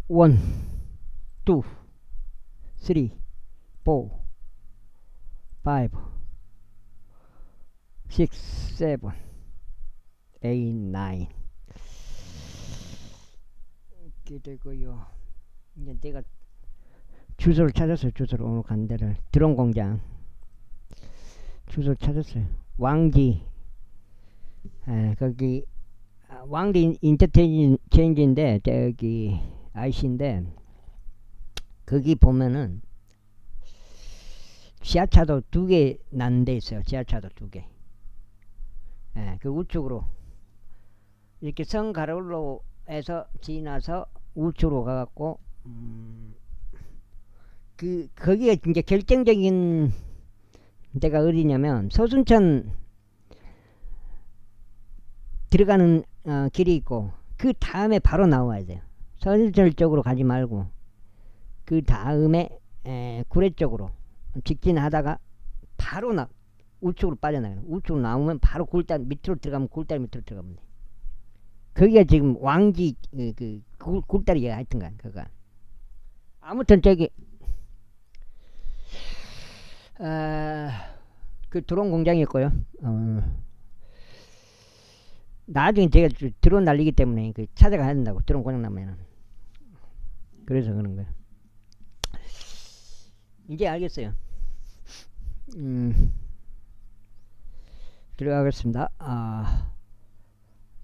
1, 2, 3, 4, 5, 6, 7, 8, 9 이렇게 되고요. 이제 내가 주소를 찾았어요. 주소를 오늘 간 데를 드론 공장 주소를 찾았어요. 왕지 거기 왕리 인터체인지인데 저기 IC인데 거기 보면은 지하차도 2개 난 데 있어요. 지하차도 2개. 그 우측으로 이렇게 성 가로로에서 지나서 우측으로 가갖고 거기가 이제 결정적인 데가 어디냐면 서순천 들어가는 길이 있고 그 다음에 바로 나와야 돼요. 서순천 쪽으로 가지 말고 그 다음에 구례 쪽으로 직진하다가 바로 우측으로 빠져나가요. 우측으로 나오면 바로 굴다리 밑으로 들어가면 굴다리 밑으로 들어가면 돼. 거기가 지금 왕지 굴다리가 하여튼간 그거. 아무튼 저기 그 드론 공장이었고요. 나중에 제가 드론 날리기 때문에 찾아가야 된다고. 드론 공장 나면은 그래서 그런 거예요. 이제 알겠어요. 들어가겠습니다.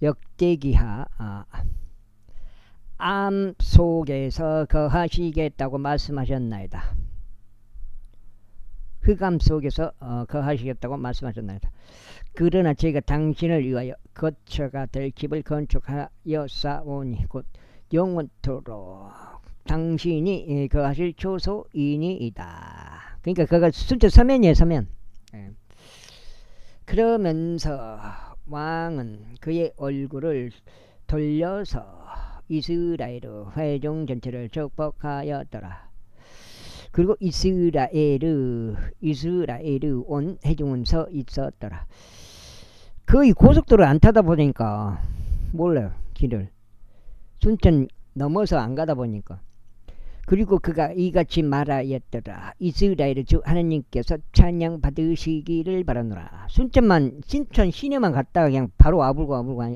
역대기하 암 속에서 거하시겠다고 말씀하셨나이다. 흑암 속에서 거하시겠다고 말씀하셨나이다. 그러나 제가 당신을 위하여 거처가 될 집을 건축하였사오니 곧 영원토록 당신이 거하실 초소이니이다. 그러니까 그가 순천 서면이에요. 서면. 그러면서 왕은 그의 얼굴을 돌려서 이스라엘 회중 전체를 축복하였더라. 그리고 이스라엘 온 회중은 서 있었더라. 거의 고속도로 안 타다 보니까 몰라요. 길을 순천 넘어서 안 가다 보니까. 그리고 그가 이같이 말하였더라. 이스라엘 주 하나님께서 찬양 받으시기를 바라노라. 순천 시내만 갔다가 그냥 바로 와불고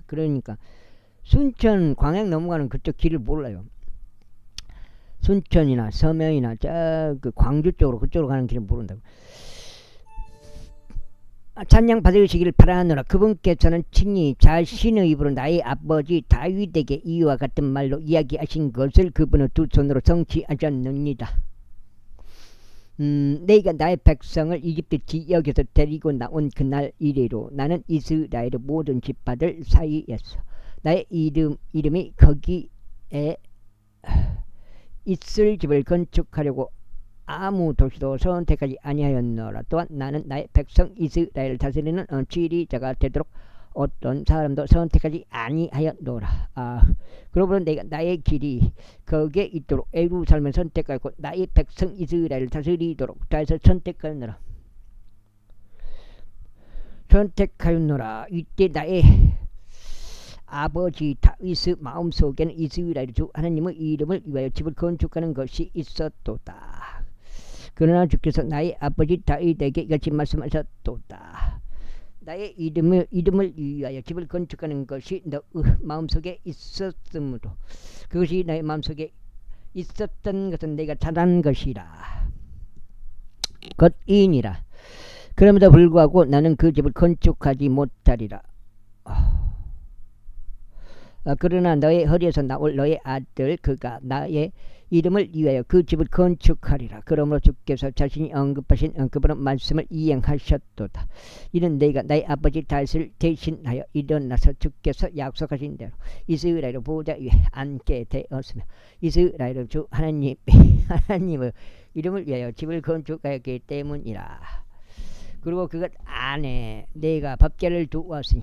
그러니까 순천 광양 넘어가는 그쪽 길을 몰라요. 순천이나 서면이나 그 광주 쪽으로 그쪽으로 가는 길을 모른다고. 찬양 받으시기를 바라노라. 그분께서는 친히 자신의 입으로 나의 아버지 다윗에게 이와 같은 말로 이야기하신 것을 그분의 두 손으로 성취하셨느니라. 내가 나의 백성을 이집트 지역에서 데리고 나온 그날 이래로 나는 이스라엘의 모든 지파들 사이에서 나의 이름이 거기에 있을 집을 건축하려고 아무 도시도 선택하지 아니하였노라. 또한 나는 나의 백성 이스라엘을 다스리는 지리자가 되도록 어떤 사람도 선택하지 아니하였노라. 그러므로 내가 나의 길이 거기에 있도록 예루살렘을 선택하고 나의 백성 이스라엘을 다스리도록 다해서 선택하였노라. 이때 나의 아버지 다윗의 마음속에는 이스라엘 주 하나님의 이름을 위하여 집을 건축하는 것이 있었도다. 그러나 주께서 나의 아버지 다윗에게 이같이 말씀하셨도다. 나의 이름을 위하여 집을 건축하는 것이 너의 마음속에 있었으므로 그것이 나의 마음속에 있었던 것은 내가 잘한 것이라. 것이니라. 그럼에도 불구하고 나는 그 집을 건축하지 못하리라. 그러나 너의 허리에서 나올 너의 아들 그가 나의 이름을 위하여 그 집을 건축하리라. 그러므로 주께서 자신이 언급하신 그분의 말씀을 이행하셨도다. 이는 내가 나의 아버지 다윗을 대신하여 일어나서 주께서 약속하신 대로 이스라엘 보좌 위에 앉게 되었으며 이스라엘 주 하나님의 이름을 위하여 집을 건축하였기 때문이라. 그리고 그것 안에 내가 법궤를 두었으니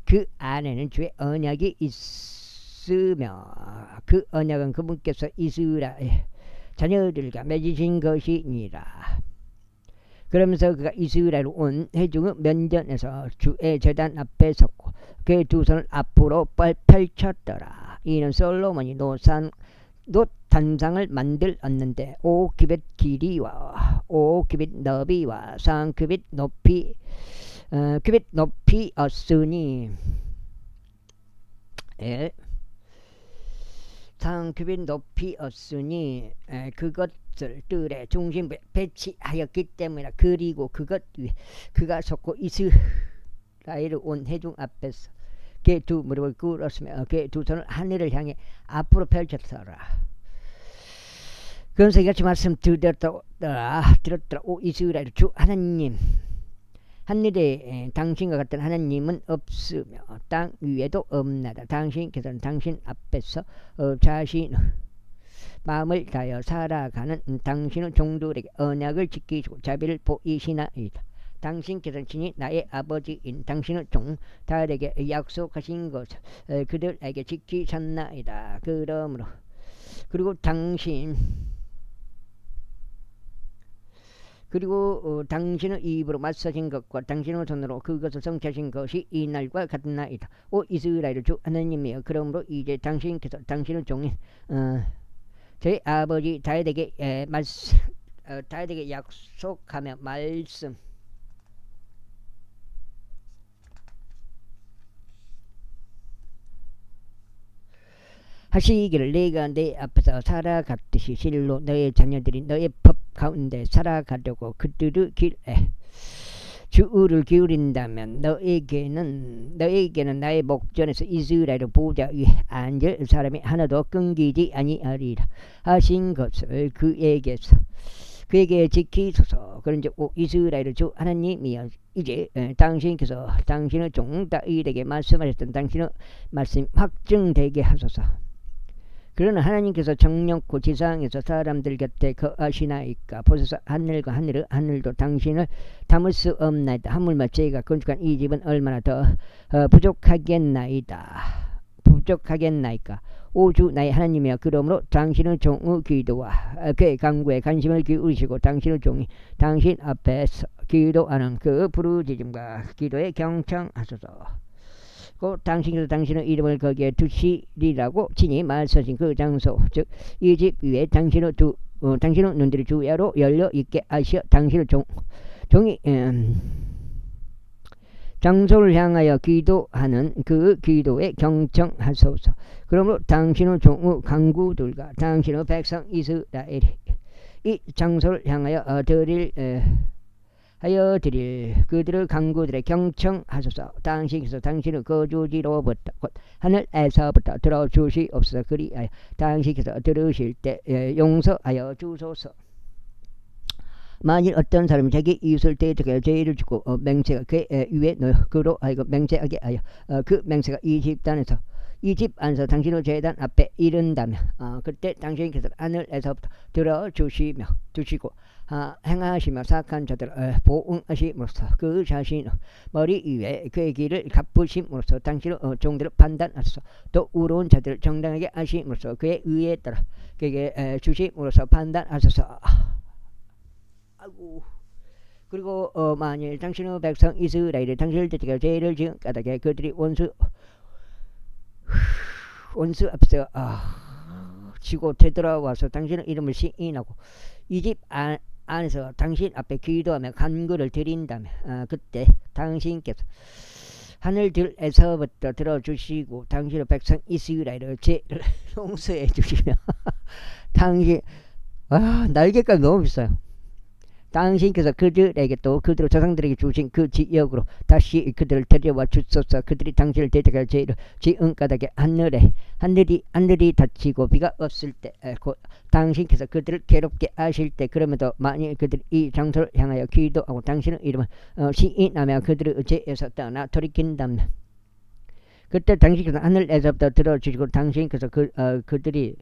그 안에는 주의 언약이 있으며 그 언약은 그분께서 이스라엘 자녀들과 맺으신 것이니라. 그러면서 그가 이스라엘 온 회중의 면전에서 주의 제단 앞에 섰고 그의 두 손을 앞으로 펼쳤더라. 이는 솔로몬이 놋 단상을 만들었는데 5규빗 길이와 5규빗 너비와 3규빗 높이 규빗 높이였으니 3규빗 높이였으니 그것을 뜰의 중심부에 배치하였기 때문이라. 그리고 그것 위에 그가 섰고 이스라엘을 온 회중 앞에서 그 두 무릎을 꿇었으며 그 두 손을 하늘을 향해 앞으로 펼쳤더라. 그러면서 이같이 말씀드렸더라. 오 이스라엘 주 하나님, 하늘에 당신과 같은 하나님은 없으며 땅 위에도 없나다. 당신께서는 당신 앞에서 자신의 마음을 다하여 살아가는 당신의 종들에게 언약을 지키시고 자비를 보이시나이다. 당신께서는 친히 나의 아버지인 당신의 종 다윗에게 약속하신 것을 그들에게 지키셨나이다. 그러므로 그리고 당신의 입으로 맞서신 것과 당신의 손으로 그것을 성취하신 것이 이 날과 같나이다. 오 이스라엘 주 하나님이여, 그러므로 이제 당신께서 당신의 종인 저희 아버지 다윗에게 약속하며 하시기를 내가 내 앞에서 살아갔듯이 실로 너의 자녀들이 너의 법 가운데 살아가려고 그들의 길에 주의를 기울인다면 너에게는 나의 목전에서 이스라엘 보좌 위에 앉을 사람이 하나도 끊기지 아니하리라 하신 것을 그에게 지키소서. 그런즉 오 이스라엘 주 하나님이여, 이제 당신께서 당신의 종 다윗에게 말씀하셨던 당신의 말씀이 확증되게 하소서. 그러나 하나님께서 정령코 지상에서 사람들 곁에 거하시나이까. 보소서, 하늘과 하늘도 당신을 담을 수 없나이다. 하물며 제가 건축한 이 집은 얼마나 더 부족하겠나이까. 오주 나의 하나님이여, 그러므로 당신의 종의 기도와 그의 간구에 관심을 기울이시고 당신의 종이 당신 앞에서 기도하는 그 부르짖음과 기도에 경청하소서. 당신께서 당신의 이름을 거기에 두시리라고 친히 말씀하신 그 장소, 즉 이 집 위에 당신의 눈들이 주야로 열려 있게 하시어 당신의 종이 장소를 향하여 기도하는 그 기도에 경청하소서. 그러므로 당신의 종의 간구들과 당신의 백성 이스라엘이 이 장소를 향하여 드릴 그들의 간구들에 경청하소서. 당신께서 당신의 거주지로부터 곧 하늘에서부터 들어주시옵소서. 그리하여 당신께서 들으실 때 용서하여 주소서. 만일 어떤 사람이 자기 이웃을 대적하여 죄를 짓고 맹세가 그 위에 놓여 그로 하여금 맹세하게 하여 그 맹세가 이 집 안에서 당신의 제단 앞에 이른다면 그때 당신께서 하늘에서부터 들어주시고 행하시며 사악한 자들을 보응하심으로써 그 자신의 머리 위에 그의 길을 갚으심으로써 당신의 종들을 판단하소서. 또 의로운 자들을 정당하게 하심으로써 그의 의에 따라 그에게 주심으로써 판단하소서. 그리고 만일 당신의 백성 이스라엘이 당신을 대적하여 죄를 지은 까닭에 그들이 원수 앞에서 지고 되돌아와서 당신의 이름을 시인하고 이 집 안에서 당신 앞에 기도하며 간구를 드린다면 그때 당신께서 하늘들에서부터 들어주시고 당신의 백성 이스라엘의 죄를 용서해 주시며 날개값 너무 비싸요. 당신께서 그들에게 또 그들의 조상들에게 주신 그 지역으로 다시 그들을 데려와 주소서. 그들이 당신을 대적할 죄를 지은 까닭에 하늘이 닫히고 비가 없을 때 곧 당신께서 그들을 괴롭게 하실 때, 그러면도 만일 그들이 이 장소를 향하여 기도하고 당신의 이름을 시인하며 그들의 죄에서 떠나 돌이킨다면 그때 당신께서 하늘에서부터 들어주시고 당신께서 그들이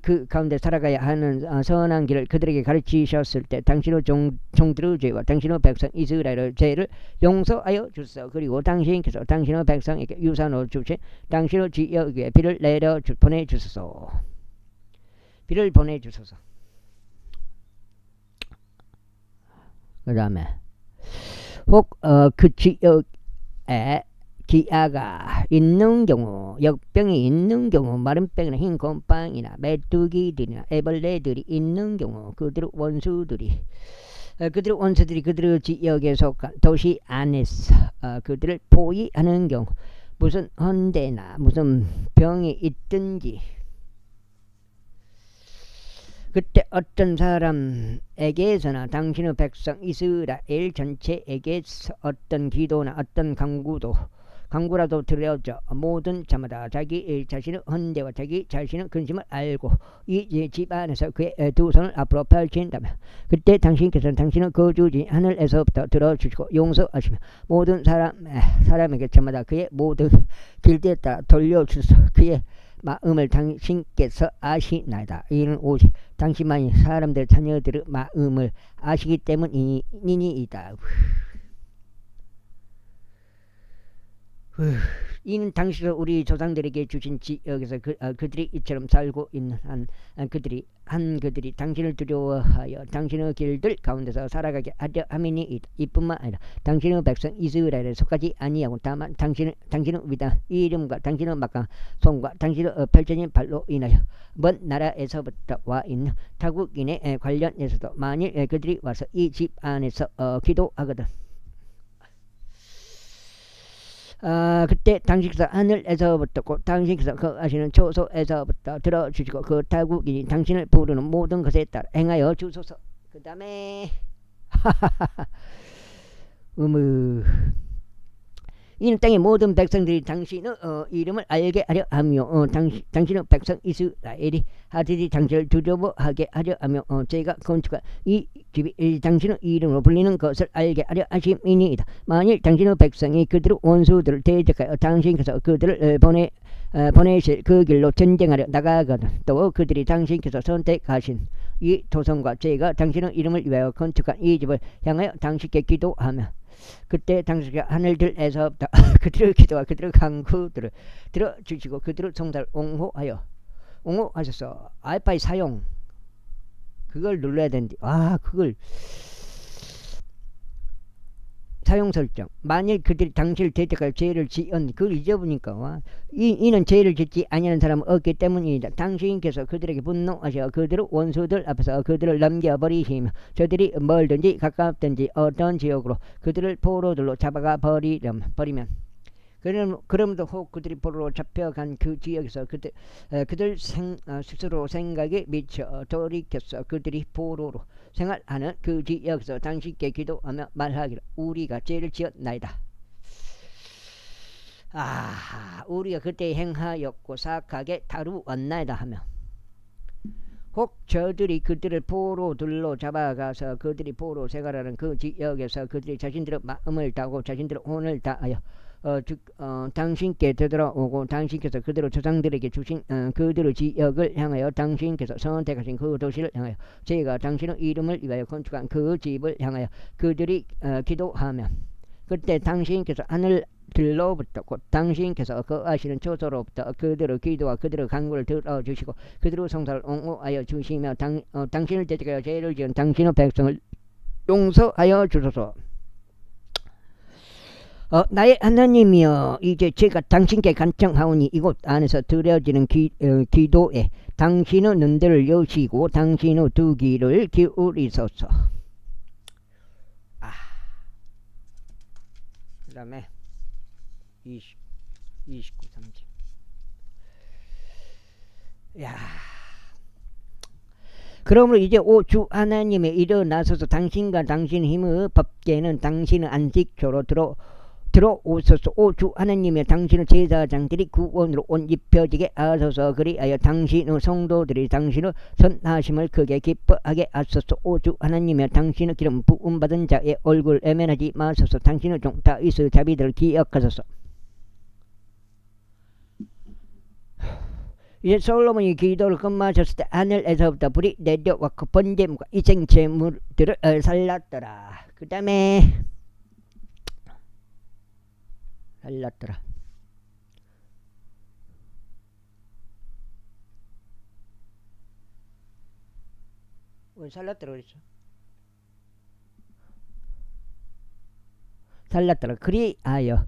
그 가운데 살아가야 하는 선한 길을 그들에게 가르치셨을 때 당신의 종들의 죄와 당신의 백성 이스라엘의 죄를 용서하여 주소서. 그리고 당신께서 당신의 백성에게 유산으로 주신 당신의 지역에 비를 보내주소서. 그 다음에 혹 그 지역에 기아가 있는 경우, 역병이 있는 경우, 마른 병이나 흰 곰팡이나 메뚜기들이나 애벌레들이 있는 경우, 그들의 원수들이 그들의 지역에 속한 도시 안에서 그들을 포위하는 경우, 무슨 헌대나 무슨 병이 있든지, 그때 어떤 사람에게서나 당신의 백성 이스라엘 전체에게서 어떤 기도나 어떤 강구라도 드려져 모든 자마다 자기 자신의 헌대와 자기 자신의 근심을 알고 이 집안에서 그의 두 손을 앞으로 펼친다면, 그때 당신께서는 당신의 거주지 하늘에서부터 들어주시고 용서하시며 모든 사람에게 저마다 그의 모든 길대에 따라 돌려주소. 그의 마음을 당신께서 아시나이다. 이는 오직 당신만이 사람들 자녀들의 마음을 아시기 때문이니이다. 이는 당신은 우리 조상들에게 주신 지역에서 그들이 이처럼 살고 있는 그들이 당신을 두려워하여 당신의 길들 가운데서 살아가게 하려 함이니이다. 이뿐만 아니라 당신의 백성 이스라엘에 속하지 아니하고 다만 당신의 위대한 이름과 당신의 막강한 손과 당신의 펼쳐진 발로 인하여 먼 나라에서부터 와 있는 타국인에 관련해서도 만일 그들이 와서 이 집 안에서 기도하거든, 그때 당신께서 하늘에서부터 곧 당신께서 거하시는 초소에서부터 들어주시고 그 타국인이 당신을 부르는 모든 것에 따라 행하여 주소서. 그 다음에 이는 땅의 모든 백성들이 당신의 이름을 알게 하려 하며 당신의 백성 이스라엘이 하들이 당신을 두려워하게 하려 하며 제가 건축한 이 집이 당신의 이름으로 불리는 것을 알게 하려 하심이니이다. 만일 당신의 백성이 그들의 원수들을 대적하여 당신께서 그들을 보내실 그 길로 전쟁하려 나가거든, 또 그들이 당신께서 선택하신 이 도성과 제가 당신의 이름을 위하여 건축한 이 집을 향하여 당신께 기도하며, 그때 당신께서 하늘들에서부터 그들의 기도와 그들의 간구들을 들어주시고 그들의 성사를 옹호하셔서 알파이 사용 그걸 눌러야 되는데, 그걸 사용 설정. 만일 그들이 당신을 대적하여 죄를 지은 그걸 잊어보니까 이는 죄를 짓지 아니하는 사람은 없기 때문이다. 당신께서 그들에게 분노하셔 그들의 원수들 앞에서 그들을 넘겨버리시며 저들이 멀든지 가깝든지 어떤 지역으로 그들을 포로들로 잡아가 버리면, 그러면도 혹 그들이 포로로 잡혀간 그 지역에서 그들 스스로 생각에 미쳐 돌이켜서 그들이 포로로 생활하는 그 지역에서 당신께 기도하며 말하기를 우리가 죄를 지었나이다. 우리가 그때 행하였고 사악하게 다루었나이다 하며, 혹 저들이 그들을 포로들로 잡아가서 그들이 포로 생활하는 그 지역에서 그들이 자신들의 마음을 다하고 자신들의 혼을 다하여 당신께 되돌아오고 당신께서 그들의 조상들에게 주신 그들의 지역을 향하여 당신께서 선택하신 그 도시를 향하여 제가 당신의 이름을 위하여 건축한 그 집을 향하여 그들이 기도하면, 그때 당신께서 하늘들로부터 곧 당신께서 거하시는 초소로부터 그들의 기도와 그들의 간구를 들어주시고 그들의 성사를 옹호하여 주시며 당신을 대적하여 죄를 지은 당신의 백성을 용서하여 주소서. 나의 하나님이여, 이제 제가 당신께 간청하오니 이곳 안에서 드려지는 기도에 당신의 눈들을 여시고 당신의 두 귀를 기울이소서. 그 다음에 29, 30. 그러므로 이제 오 주 하나님의 일어나소서. 당신과 당신 힘의 법궤는 당신의 안식처로 들어오소서. 오 주 하나님의 당신의 제사장들이 구원으로 옷 입혀지게 하소서. 그리하여 당신의 성도들이 당신의 선하심을 크게 기뻐하게 하소서. 오 주 하나님의 당신의 기름 부음받은 자의 얼굴 애면하지 마소서. 당신의 종 다윗의 자비들을 기억하소서. 이제 솔로몬이 기도를 끝마쳤을 때 하늘에서부터 불이 내려왔고 번제물과 이생제물들을 살랐더라. 그 다음에 살랐더라. 왜 살랐더라 그랬어? 살랐더라. 그리하여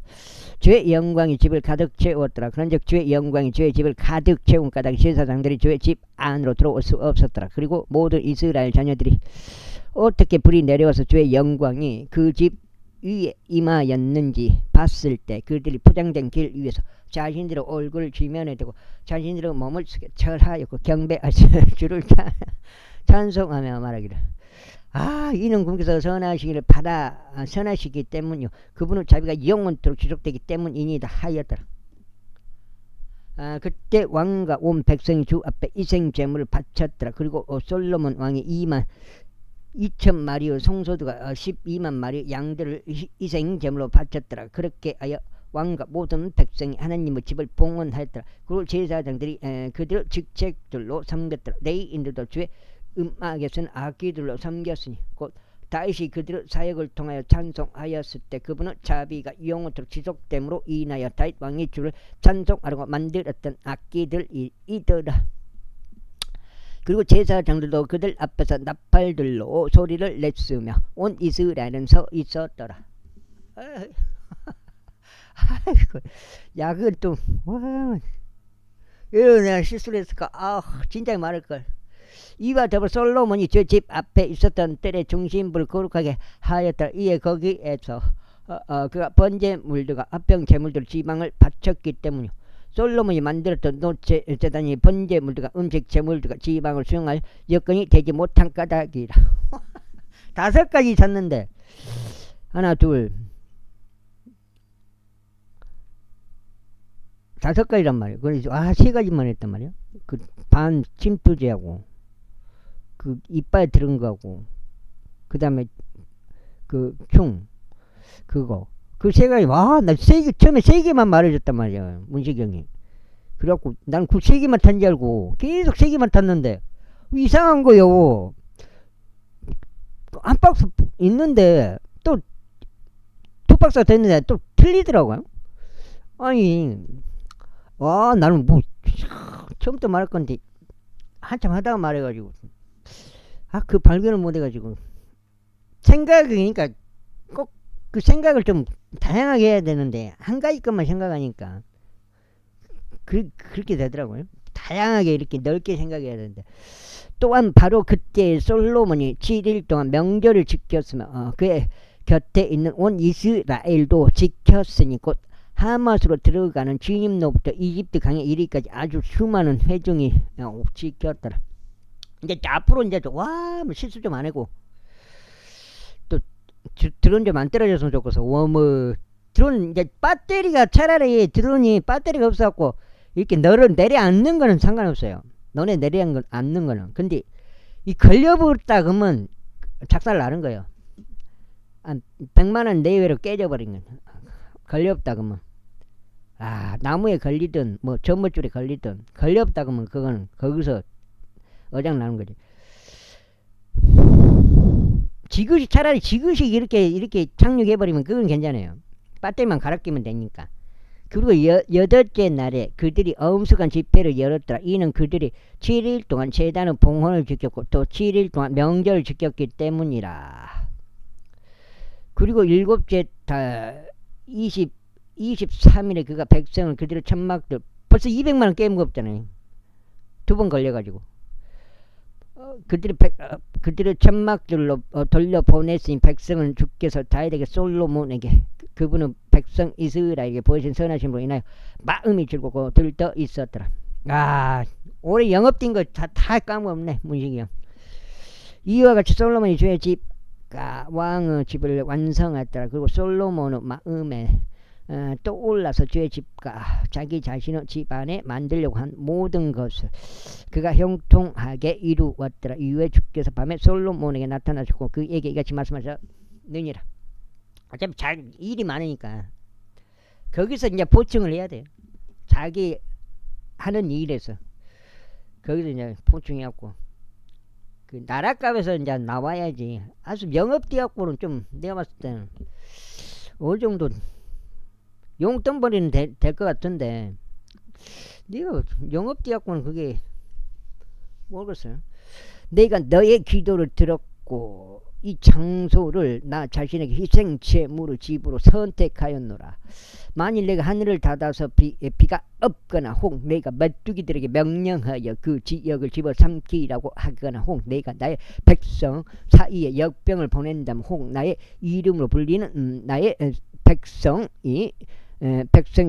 주의 영광이 집을 가득 채웠더라. 그런즉 주의 영광이 주의 집을 가득 채운 까닭 제사장들이 주의 집 안으로 들어올 수 없었더라. 그리고 모든 이스라엘 자녀들이 어떻게 불이 내려와서 주의 영광이 그 집 위에 임하였는지 봤을 때 그들이 포장된 길 위에서 자신들의 얼굴을 지면에 대고 자신들의 몸을 절하였고 경배하여 주를 찬송하며 말하기를 이는 군께서 선하시기를 받아 선하시기 때문이요 그분은 자비가 영원토록 지속되기 때문이니다 하였더라. 그때 왕과 온 백성이 주 앞에 이생제물을 바쳤더라. 그리고 솔로몬 왕이 22,000마리의 송소들과 12만 마리 양들을 이생제물로 바쳤더라. 그렇게 하여 왕과 모든 백성이 하나님의 집을 봉헌하였더라. 그리고 제사장들이 그들의 직책들로 섬겼더라. 레위인들도 주의 음악에서는 악기들로 섬겼으니 곧 다윗이 그들의 사역을 통하여 찬송하였을 때 그분은 자비가 영원토록 지속됨으로 인하여 다윗 왕이 주를 찬송하려고 만들었던 악기들이더라. 그리고 제사장들도 그들 앞에서 나팔들로 소리를 냈으며 온 이스라엘은 서 있었더라. 아이고, 야, 그건 또, 이런 내가 실수를 했을까? 진짜 말할걸. 이와 더불어 솔로몬이 저 집 앞에 있었던 뜰의 중심부를 거룩하게 하였다. 이에 거기에서 그가 번제물들과 합병 제물들 지방을 바쳤기 때문이요. 솔로몬이 만들었던 노제단이 번제물들과 음식 제물들과 지방을 수용할 여건이 되지 못한 까닭이라. 5가지 샀는데 하나 둘 5가지란 말이야. 그래서 3가지만 했단 말이야. 그 반 침투제하고 그 이빨 들은 거하고 그 다음에 그 흉 그거 그 3가지 나 처음에 3개만 말해줬단 말이야 문시경이. 그래갖고 난 그 3개만 탄 줄 알고 계속 3개만 탔는데 이상한 거요. 한 박스 있는데 또 2박스가 됐는데 또 틀리더라고요. 아니 나는 뭐 처음부터 말할 건데 한참 하다가 말해가지고 그 발견을 못해가지고 생각이니까 꼭 그 생각을 좀 다양하게 해야 되는데 한 가지 것만 생각하니까 그렇게 되더라고요. 다양하게 이렇게 넓게 생각해야 되는데 또한 바로 그때 솔로몬이 7일 동안 명절을 지켰으며 그의 곁에 있는 온 이스라엘도 지켰으니 곧 하맛으로 들어가는 진입로부터 이집트 강에 이르기까지 아주 수많은 회중이 지켰더라. 이제 앞으로 이제 뭐 실수 좀 안 하고 또 드론 좀 안 떨어졌으면 좋겠어. 드론 이제 배터리가 차라리 드론이 배터리가 없어갖고 이렇게 내려앉는 거는 상관없어요. 너네 내려앉는 거는. 근데 이 걸려버렸다 그러면 작살 나는 거예요. 한 100만원 내외로 깨져버린 거예요. 걸려없다 그러면 나무에 걸리든 뭐 전봇줄에 걸리든 걸려없다 그러면 그거는 거기서 어장 나는 거지. 차라리 지그시 이렇게 착륙해버리면 그건 괜찮아요. 배터리만 갈아 끼면 되니까. 그리고 8째 날에 그들이 엄숙한 집회를 열었더라. 이는 그들이 7일 동안 제단의 봉헌을 지켰고 또 7일 동안 명절을 지켰기 때문이라. 그리고 7째 달 23일에 그가 백성을 그들의 천막들 벌써 200만원 게임 거 없잖아요. 2번 걸려가지고 그들의 천막들로 돌려보냈으니 백성은 주께서 다윗에게 솔로몬에게 그분은 백성 이스라엘에게 보이신 선하심으로 인하여 마음이 즐겁고 들떠 있었더라. 올해 영업된 거 다 까먹었네 문식이 형. 이와 같이 솔로몬이 주의 집 왕의 집을 완성했더라. 그리고 솔로몬의 마음에 또 올라서 주의 집과 자기 자신의 집안에 만들려고 한 모든 것을 그가 형통하게 이루었더라. 이후에 주께서 밤에 솔로몬에게 나타나셨고 그에게 이같이 말씀하셨느니라. 어차피 일이 많으니까 거기서 이제 보충을 해야 돼요. 자기 하는 일에서 거기서 이제 보충해갖고 그 나라값에서 이제 나와야지. 아주 영업대학교는 좀 내가 봤을 때는 어느 정도 용돈벌이는 될 것 같은데 네가 영업대학교는 그게 모르겠어요. 내가 너의 기도를 들었고 이 장소를 나 자신에게 희생제물의 집으로 선택하였노라. 만일 내가 하늘을 닫아서 비가 없거나 혹 내가 메뚜기들에게 명령하여 그 지역을 집어삼키라고 하거나 혹 내가 나의 백성 사이에 역병을 보낸다면 혹 나의 이름으로 불리는 나의 백성이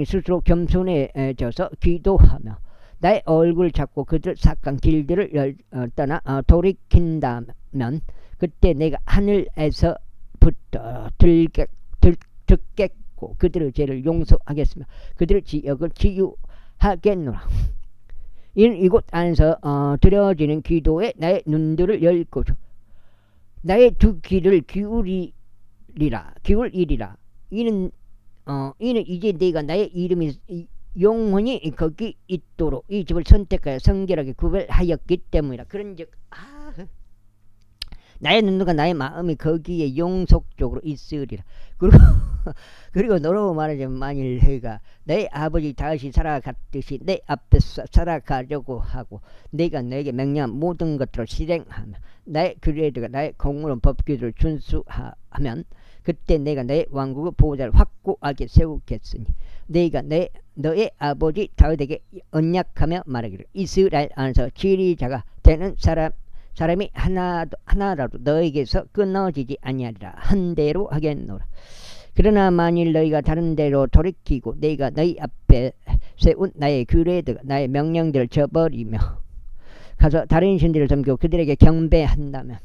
스스로 겸손해져서 기도하며 나의 얼굴을 잡고 그들 사악한 길들을 떠나 돌이킨다면 그때 내가 하늘에서부터 듣겠고 그들의 죄를 용서하겠으며 그들의 지역을 치유하겠노라. 이는 이곳 안에서 드려지는 기도에 나의 눈들을 열고 나의 두 귀를 기울이리라. 이는 이제 내가 나의 이름이 영원히 거기 있도록 이 집을 선택하여 성결하게 구별하였기 때문이라. 그런즉 나의 눈과 나의 마음이 거기에 영속적으로 있으리라. 그리고 너로 말하자면 만일 내가 내 아버지 다시 살아갔듯이 내 앞에서 살아가려고 하고 내가 너에게 명령한 모든 것들을 실행하며 나의 규례들과 나의 공의로운 법규들을 준수하면 그때 내가 내 왕국의 보호자를 확고하게 세우겠으니 내가 너의 아버지 다윗에게 언약하며 말하기를 이스라엘 안에서 지리자가 되는 사람이 하나라도 너에게서 끊어지지 아니하리라. 한 대로 하겠노라. 그러나 만일 너희가 다른 데로 돌이키고 내가 너희 앞에 세운 나의 규례들 나의 명령들을 저버리며 가서 다른 신들을 섬기고 그들에게 경배한다면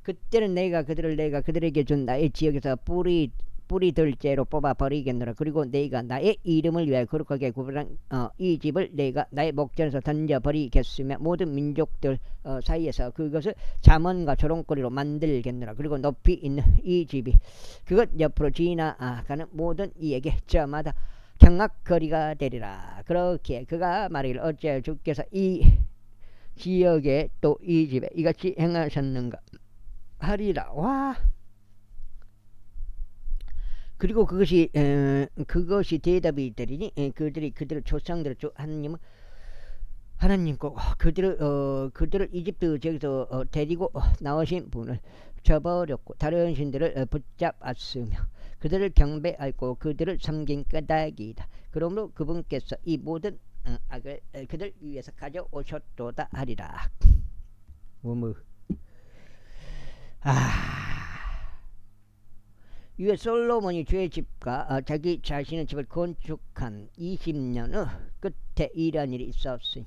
그때는 내가 그들에게 준 나의 지역에서 뿌리들 죄로 뽑아버리겠노라. 그리고 내가 나의 이름을 위하여 거룩하게 구별한 이 집을 내가 나의 목전에서 던져버리겠으며 모든 민족들 사이에서 그것을 잠언과 조롱거리로 만들겠노라. 그리고 높이 있는 이 집이 그것 옆으로 지나가는 모든 이에게 저마다 경악거리가 되리라. 그렇게 그가 말하기를 어찌하여 주께서 이 지역에 또 이 집에 이같이 행하셨는가 하리라. 와. 그리고 그것이 대답이 되리니 그들의 조상들을 하나님과 그들을 이집트 저기서 데리고 나오신 분을 저버렸고 다른 신들을 붙잡았으며 그들을 경배하고 그들을 섬긴 까닭이다. 그러므로 그분께서 이 모든 악을 그들 위해서 가져오셨도다 하리라. 이에 솔로몬이 주의 집과 자기 자신의 집을 건축한 20년 후 끝에 이러한 일이 있었으니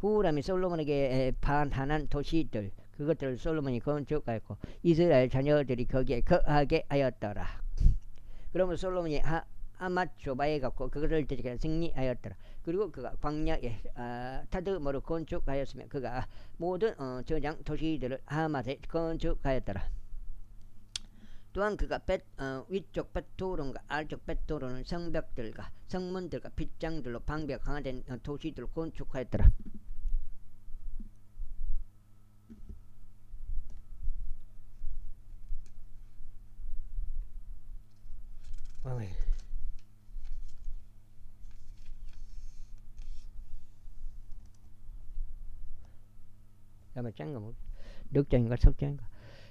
후람이 솔로몬에게 반환한 도시들 그것들을 솔로몬이 건축하였고 이스라엘 자녀들이 거기에 거하게 하였더라. 그러면 솔로몬이 아맛조바에 갔고 그것을 대적해 승리하였더라. 그리고 그가 광야에 타드모를 건축하였으며 그가 모든 저장 도시들을 하맛에 건축하였더라. 또한 그가 위쪽 벳토론과 아래쪽 벳토론은 성벽들과 성문들과 빗장들로 방비가 강화된 도시들을 건축하였더라. 아마 짠가 뭐 늑장인가 석장인가.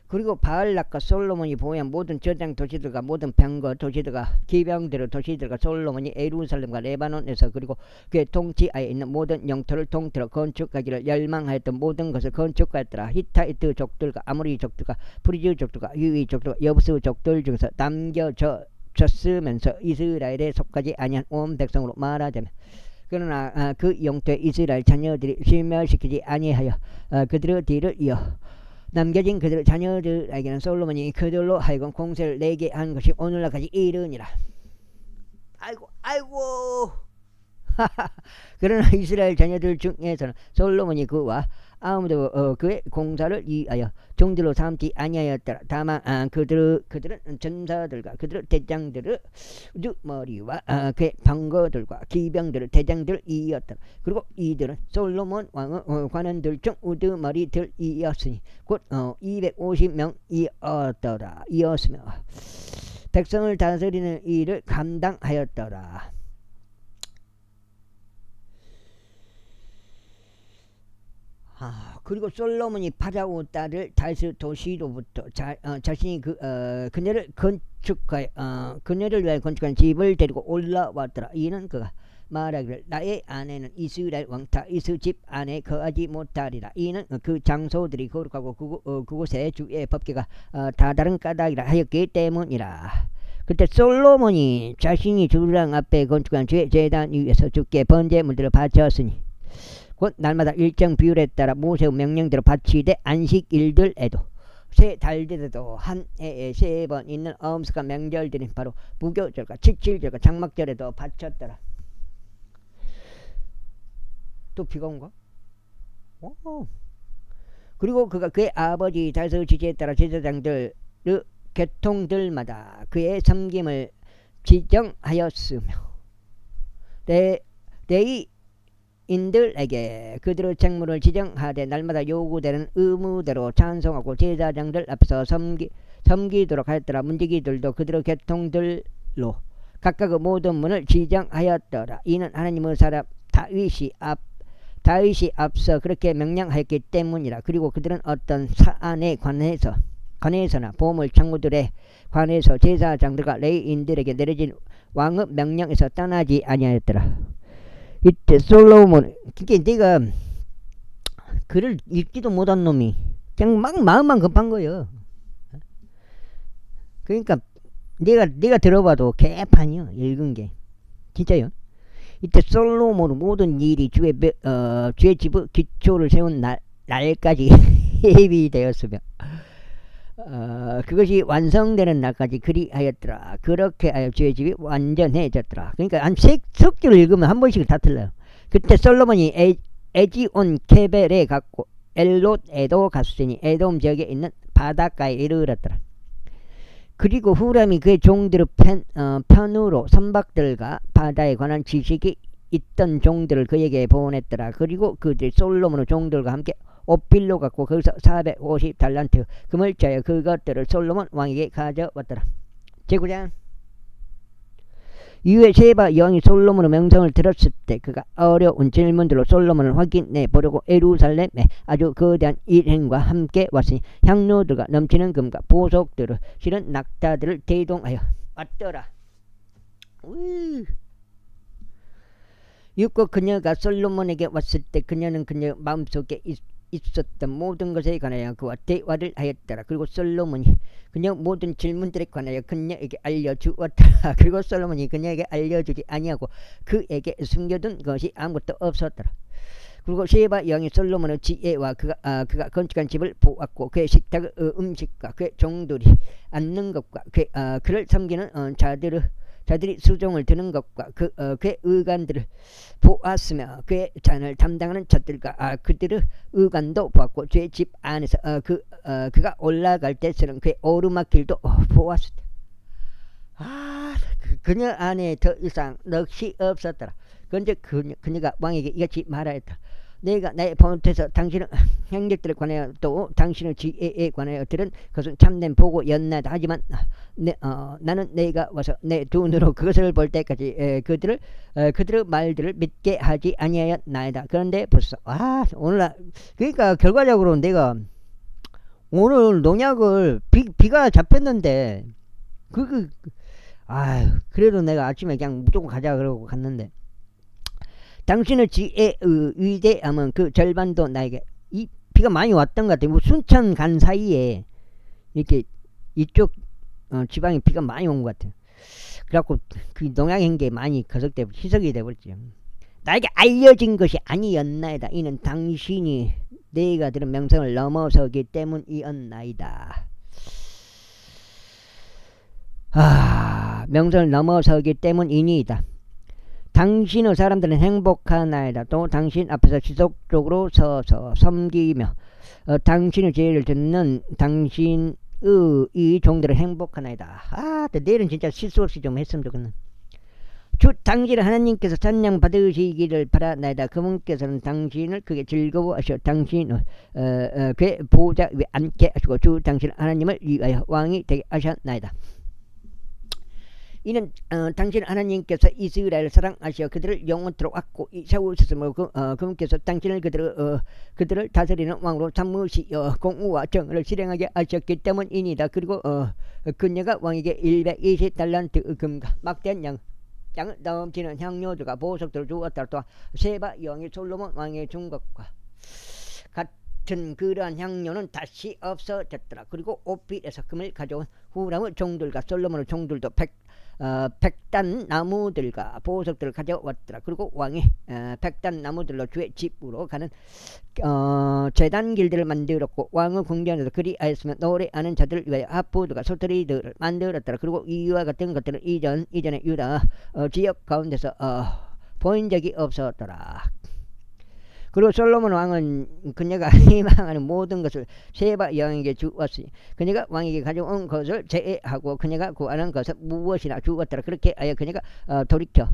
그리고 바알락과 솔로몬이 보유한 모든 저장 도시들과 모든 병거 도시들과 기병들의 도시들과 솔로몬이 예루살렘과 레바논에서 그리고 그의 통치하에 있는 모든 영토를 통틀어 건축하기를 열망하였던 모든 것을 건축하였더라. 히타이트 족들과 아모리 족들과 프리즈 족들과 유이 족들과 여부스 족들 중에서 남겨졌으면서 이스라엘에 속하지 아니한 온 백성으로 말하자면 그러나 그 영토에 이스라엘 자녀들이 실멸시키지 아니하여 그들의 뒤를 이어 남겨진 그들 자녀들에게는 솔로몬이 그들로 하여금 공세를 내게 한 것이 오늘날까지 이르니라. 아이고 그러나 이스라엘 자녀들 중에서는 솔로몬이 그와 아무도 그의 공사를 위하여 종들로 삼지 아니하였더라. 다만 그들은 전사들과 그들의 대장들의 우두머리와 그의 병거들과 기병들의 대장들을 이었더라. 그리고 이들은 솔로몬 왕의 관원들 중 우두머리들이었으니 곧 250명이었으며 백성을 다스리는 일을 감당하였더라. 그리고 솔로몬이 파라오 딸을 다스 도시로부터 자신이 그녀를 건축하여 그녀를 위하여 건축한 집을 데리고 올라왔더라. 이는 그가 말하기를 나의 아내는 이스라엘 왕 다윗의 집 안에 거하지 못하리라. 이는 그 장소들이 거룩하고 그곳에 주의 법궤가 다다른 까닭이라 하였기 때문이라. 그때 솔로몬이 자신이 주랑 앞에 건축한 주의 제단 위에서 주께 번제물들을 바쳤으니 곧 날마다 일정 비율에 따라 모세의 명령대로 바치되 안식일들에도 세 달들에도 한 해에 3번 있는 엄숙한 명절들이 바로 무교절과 칠칠절과 장막절에도 바쳤더라. 또 비가 온가? 그리고 그가 그의 아버지 다윗의 지시에 따라 제사장들의 계통들마다 그의 섬김을 지정하였으며 레위인들에게 그들의 책무를 지정하되 날마다 요구되는 의무대로 찬송하고 제사장들 앞에서 섬기도록 하였더라. 문지기들도 그들의 계통들로 각각의 모든 문을 지정하였더라. 이는 하나님의 사람 다윗이 앞서 그렇게 명령하였기 때문이라. 그리고 그들은 어떤 사안에 관해서나 보물 창고들에 관해서 제사장들과 레위인들에게 내려진 왕의 명령에서 떠나지 아니하였더라. 이때 솔로몬, 그러니까 내가 글을 읽지도 못한 놈이 그냥 막 마음만 급한 거예요. 그러니까 내가 들어봐도 개판이요. 읽은 게 진짜요. 이때 솔로몬은 모든 일이 주의 집의 기초를 세운 날까지 예비되었으며 그것이 완성되는 날까지 그리하였더라. 그렇게 하여 주의 집이 완전해졌더라. 그러니까 한 석 주를 읽으면 한 번씩 다 틀려요. 그때 솔로몬이 에지온 케벨에 갔고 엘롯에도 갔으니 에돔 지역에 있는 바닷가에 이르렀더라. 그리고 후람이 그의 종들의 편으로 선박들과 바다에 관한 지식이 있던 종들을 그에게 보냈더라. 그리고 그들이 솔로몬의 종들과 함께 오필로 갔고 거기서 450달란트 금을 짜여 그것들을 솔로몬 왕에게 가져왔더라. 제9장 이후에 세바 여왕이 솔로몬의 명성을 들었을 때 그가 어려운 질문들로 솔로몬을 확인해 보려고 예루살렘에 아주 거대한 일행과 함께 왔으니 향로들과 넘치는 금과 보석들을 실은 낙타들을 대동하여 왔더라. 육고 그녀가 솔로몬에게 왔을 때 그녀는 그녀의 마음속에 있었던 모든 것에 관하여 그와 대화를 하였더라. 그리고 솔로몬이 그녀 모든 질문들에 관하여 그녀에게 알려주었더라. 그리고 솔로몬이 그녀에게 알려주지 아니하고 그에게 숨겨둔 것이 아무것도 없었더라. 그리고 세바 여왕이 솔로몬의 지혜와 그가 건축한 집을 보았고 그의 식탁의 음식과 그의 종들이 앉는 것과 그를 섬기는 자들이 수종을 드는 것과 그의 의관들을 보았으며 그의 잔을 담당하는 자들과 그들의 의관도 보았고 제 집 안에서 그가 올라갈 때 쓰는 그의 오르막길도 보았으다. 그녀 안에 더 이상 넋이 없었더라. 그런데 그녀가 왕에게 이같이 말하였다. 내가 나의 본태에서 당신의 행적들에 관하여 또 당신의 지혜에 관하여 들은 그것은 참된 보고였나이다. 하지만 나는 내가 와서 내 두 눈으로 그것을 볼 때까지 그들의 말들을 믿게 하지 아니하였나이다. 그런데 벌써 오늘 그러니까 결과적으로 내가 오늘 농약을 비가 잡혔는데 그래도 내가 아침에 그냥 무조건 가자 그러고 갔는데 당신의 지혜의 위대함은 그 절반도 나에게 이 비가 많이 왔던 것 같아요. 뭐 순천 간 사이에 이렇게 이쪽 지방에 비가 많이 온 것 같아요. 그래갖고 그 농약한 게 많이 희석이 돼버렸죠. 나에게 알려진 것이 아니었나이다. 이는 당신이 내가 들은 명성을 넘어서기 때문이었나이다. 명성을 넘어서기 때문이니이다. 당신의 사람들은 행복하나이다. 또 당신 앞에서 지속적으로 서서 섬기며 당신의 제의를 듣는 당신의 이 종들은 행복하나이다. 내일은 진짜 실수 없이 좀 했으면 좋겠네. 주 당신의 하나님께서 찬양 받으시기를 바라나이다. 그분께서는 당신을 크게 즐거워하셔 당신을 그의 보좌 위에 앉게 하시고 주 당신 하나님을 위하여 왕이 되게 하셨나이다. 이는 당신 하나님께서 이스라엘을 사랑하시어 그들을 영원토록 갖고 세우셨으므로 그분께서 당신을 그들을 다스리는 왕으로 삼으시어 공의와 정의를 실행하게 하셨기 때문이니다. 그리고 그녀가 왕에게 120달란트 금과 막대한 양을 넘치는 향료들과 보석들을 주었다. 또 세바 여왕이 솔로몬 왕의 준 것과 같은 그러한 향료는 다시 없어졌더라. 그리고 오필에서 금을 가져온 후람의 종들과 솔로몬의 종들도 백단 나무들과 보석들을 가져왔더라. 그리고 왕이 백단 나무들로 주의 집으로 가는 제단 길들을 만들었고 왕의 궁전에서 그리하였으면 노래하는 자들을 위하여 하프들과 소트리들을 만들었더라. 그리고 이와 같은 것들은 이전에 유다 지역 가운데서 보인 적이 없었더라. 그리고 솔로몬 왕은 그녀가 희망하는 모든 것을 세바 여왕에게 주었으니 그녀가 왕에게 가져온 것을 제외하고 그녀가 구하는 것은 무엇이나 주었더라. 그렇게 하여 그녀가 돌이켜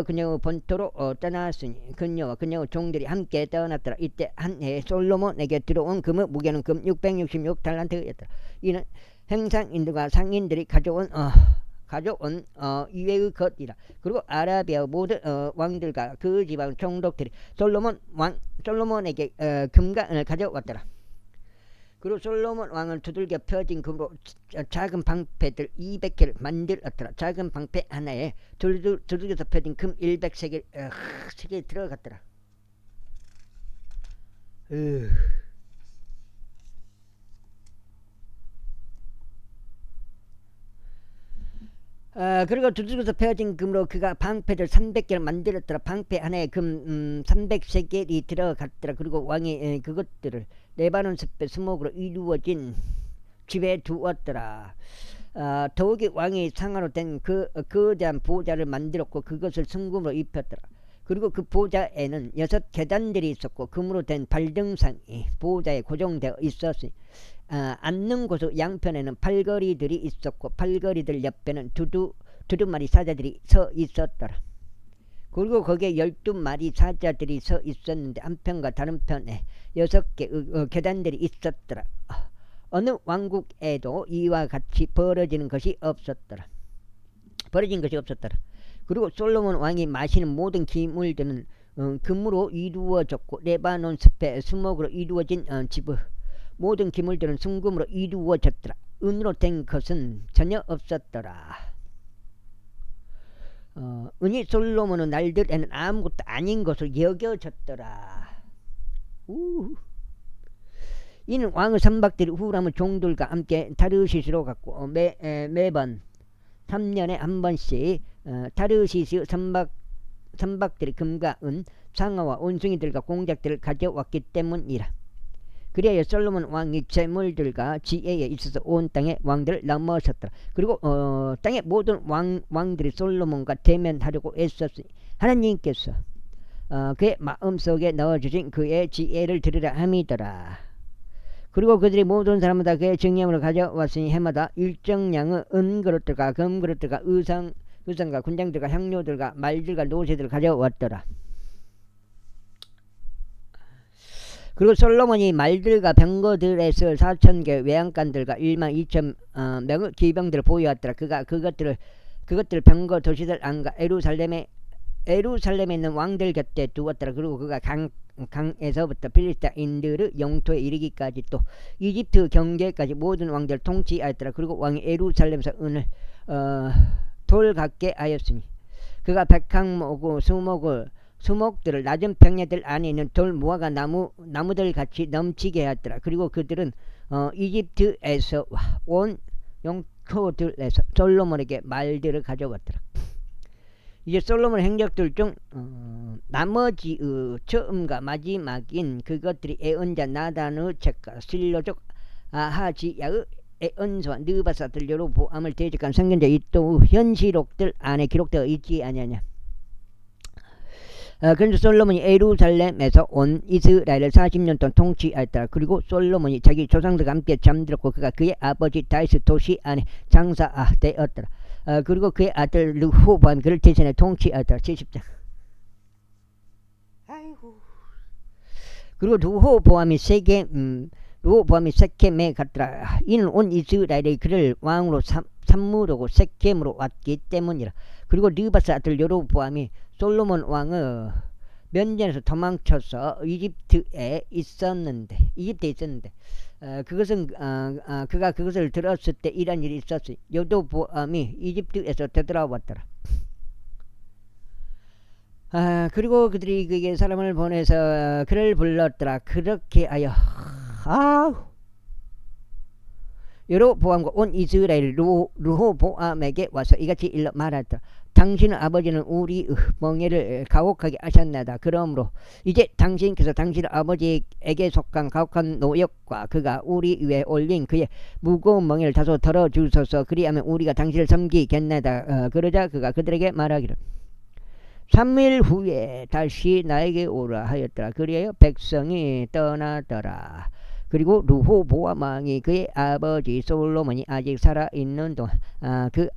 그녀의 본토로 떠났으니 그녀와 그녀의 종들이 함께 떠났더라. 이때 한 해에 솔로몬에게 들어온 금의 무게는 금 666달란트였더라. 이는 행상인들과 상인들이 가져온 이외의 것이라. 그리고 아라비아 모든 왕들과 그 지방 총독들이 솔로몬에게 금과 은을 가져왔더라. 그리고 솔로몬 왕은 두들겨 펴진 금으로 작은 방패들 200개를 만들었더라. 작은 방패 하나에 두들겨서 펴진 금 100세겔 들어갔더라. 그리고 두들겨서 펴진 금으로 그가 방패들 300개를 만들었더라. 방패 하나에 금 300세겔이 들어갔더라. 그리고 왕이 그것들을 레바논 숲의 수목으로 이루어진 집에 두었더라. 더욱이 왕이 상아로 된 거대한 보좌를 만들었고 그것을 순금으로 입혔더라. 그리고 그 보좌에는 6 계단들이 있었고 금으로 된 발등상이 보좌에 고정되어 있었으니 앉는 곳의 양편에는 팔걸이들이 있었고 팔걸이들 옆에는 두루마리 사자들이 서 있었더라. 그리고 거기에 12마리 사자들이 서 있었는데 한편과 다른 편에 6개의 계단들이 있었더라. 어느 왕국에도 이와 같이 벌어진 것이 없었더라. 그리고 솔로몬 왕이 마시는 모든 기물들은 금으로 이루어졌고 레바논 숲의 수목으로 이루어진 집의 모든 기물들은 순금으로 이루어졌더라. 은으로 된 것은 전혀 없었더라. 은이 솔로몬의 날들에는 아무것도 아닌 것을 여겨졌더라. 이는 왕의 선박들이 후람의 종들과 함께 타르시스로 갔고 매번 3년에 한 번씩 타르시스 선박들이 금과 은, 상어와 원숭이들과 공작들을 가져왔기 때문이라. 그리하여 솔로몬 왕이 재물들과 지혜에 있어서 온 땅의 왕들을 넘어섰더라. 그리고 땅의 모든 왕들이 솔로몬과 대면하려고 애썼으니 하나님께서 그의 마음속에 넣어주신 그의 지혜를 들으라 함이더라. 그리고 그들이 모든 사람마다 그의 증량으로 가져왔으니 해마다 일정량의 은그릇들과 금그릇들과 의상과 군장들과 향료들과 말들과 노새들을 가져왔더라. 그리고 솔로몬이 말들과 병거들에서 4,000개 외양간들과 12,000명의 기병들을 보유하였더라. 그가 그것들을 병거 도시들 안과 에루살렘에 있는 왕들 곁에 두었더라. 그리고 그가 강에서부터 필리스타인들의 영토에 이르기까지 또 이집트 경계까지 모든 왕들을 통치하였더라. 그리고 왕이 에루살렘에서 은을 돌같게 하였으니 그가 백항목의 수목들을 낮은 평야들 안에 있는 돌 무화과 나무들 같이 넘치게 하였더라. 그리고 그들은 이집트에서 온 영토들에서 솔로몬에게 말들을 가져왔더라. 이제 솔로몬 행적들 중 나머지 처음과 마지막인 그것들이 애언자 나단의 책과 실로족 아하지야의 애언서와 느바사들 여로보암을 대적한 선견자 이또 현시록들 안에 기록되어 있지 아니하냐. 그래서 솔로몬이 예루살렘에서 온 이스라엘을 40년 동안 통치하였더라. 그리고 솔로몬이 자기 조상들과 함께 잠들었고 그가 그의 아버지 다윗의 도시 안에 장사되었더라. 그리고 그의 아들 르호보암이 그를 대신해 통치하였더라. 70장. 아이고. 그리고 르호보암이 세겜에 갔더라. 이는 온 이스라엘이 그를 왕으로 산무로고 세겜으로 왔기 때문이라. 그리고 느바스 아들 여로보암이 솔로몬 왕의 면전에서 도망쳐서 이집트에 있었는데 그가 그것을 들었을 때 이런 일이 있었어요. 여로보암이 이집트에서 되돌아왔더라. 그리고 그들이 사람을 보내서 그를 불렀더라. 그렇게 하여 여로보암과 온 이스라엘 르호보암에게 와서 이같이 일러 말하더라. 당신의 아버지는 우리의 멍에를 가혹하게 하셨나이다. 그러므로 이제 당신께서 당신의 아버지에게 속한 가혹한 노역과 그가 우리 위에 올린 그의 무거운 멍에를 다소 덜어주소서. 그리하면 우리가 당신을 섬기겠나이다. 그러자 그가 그들에게 말하기를 3일 후에 다시 나에게 오라 하였더라. 그리하여 백성이 떠나더라. 그리고 르호보암 왕이 그의 아버지 솔로몬이 아직 살아있는 동안 그의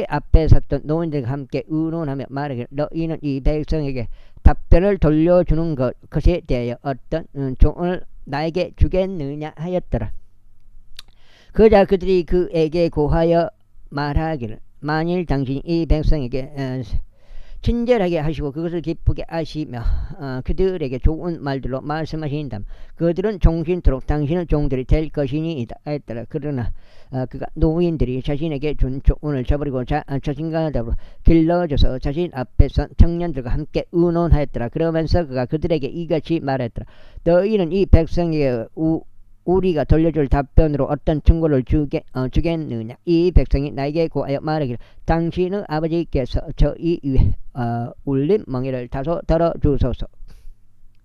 앞에 섰던 노인들과 함께 의논하며 말하기를 너희는 이 백성에게 답변을 돌려주는 것에 대하여 어떤 조언을 나에게 주겠느냐 하였더라. 그러자 그들이 그에게 고하여 말하기를 만일 당신이 이 백성에게 친절하게 하시고 그것을 기쁘게 하시며 그들에게 좋은 말들로 말씀하신다면 그들은 종신토록 당신의 종들이 될 것이니이다 했더라. 그러나 그가 노인들이 자신에게 준 조언을 저버리고 자신과 더불어 길러져서 자신 앞에서 청년들과 함께 의논하였더라. 그러면서 그가 그들에게 이같이 말했더라. 너희는 이 백성에게 우리가 돌려줄 답변으로 어떤 충고를 주겠느냐. 이 백성이 나에게 고하여 말하기를 당신의 아버지께서 저희 위에 울린 멍에를 다소 덜어주소서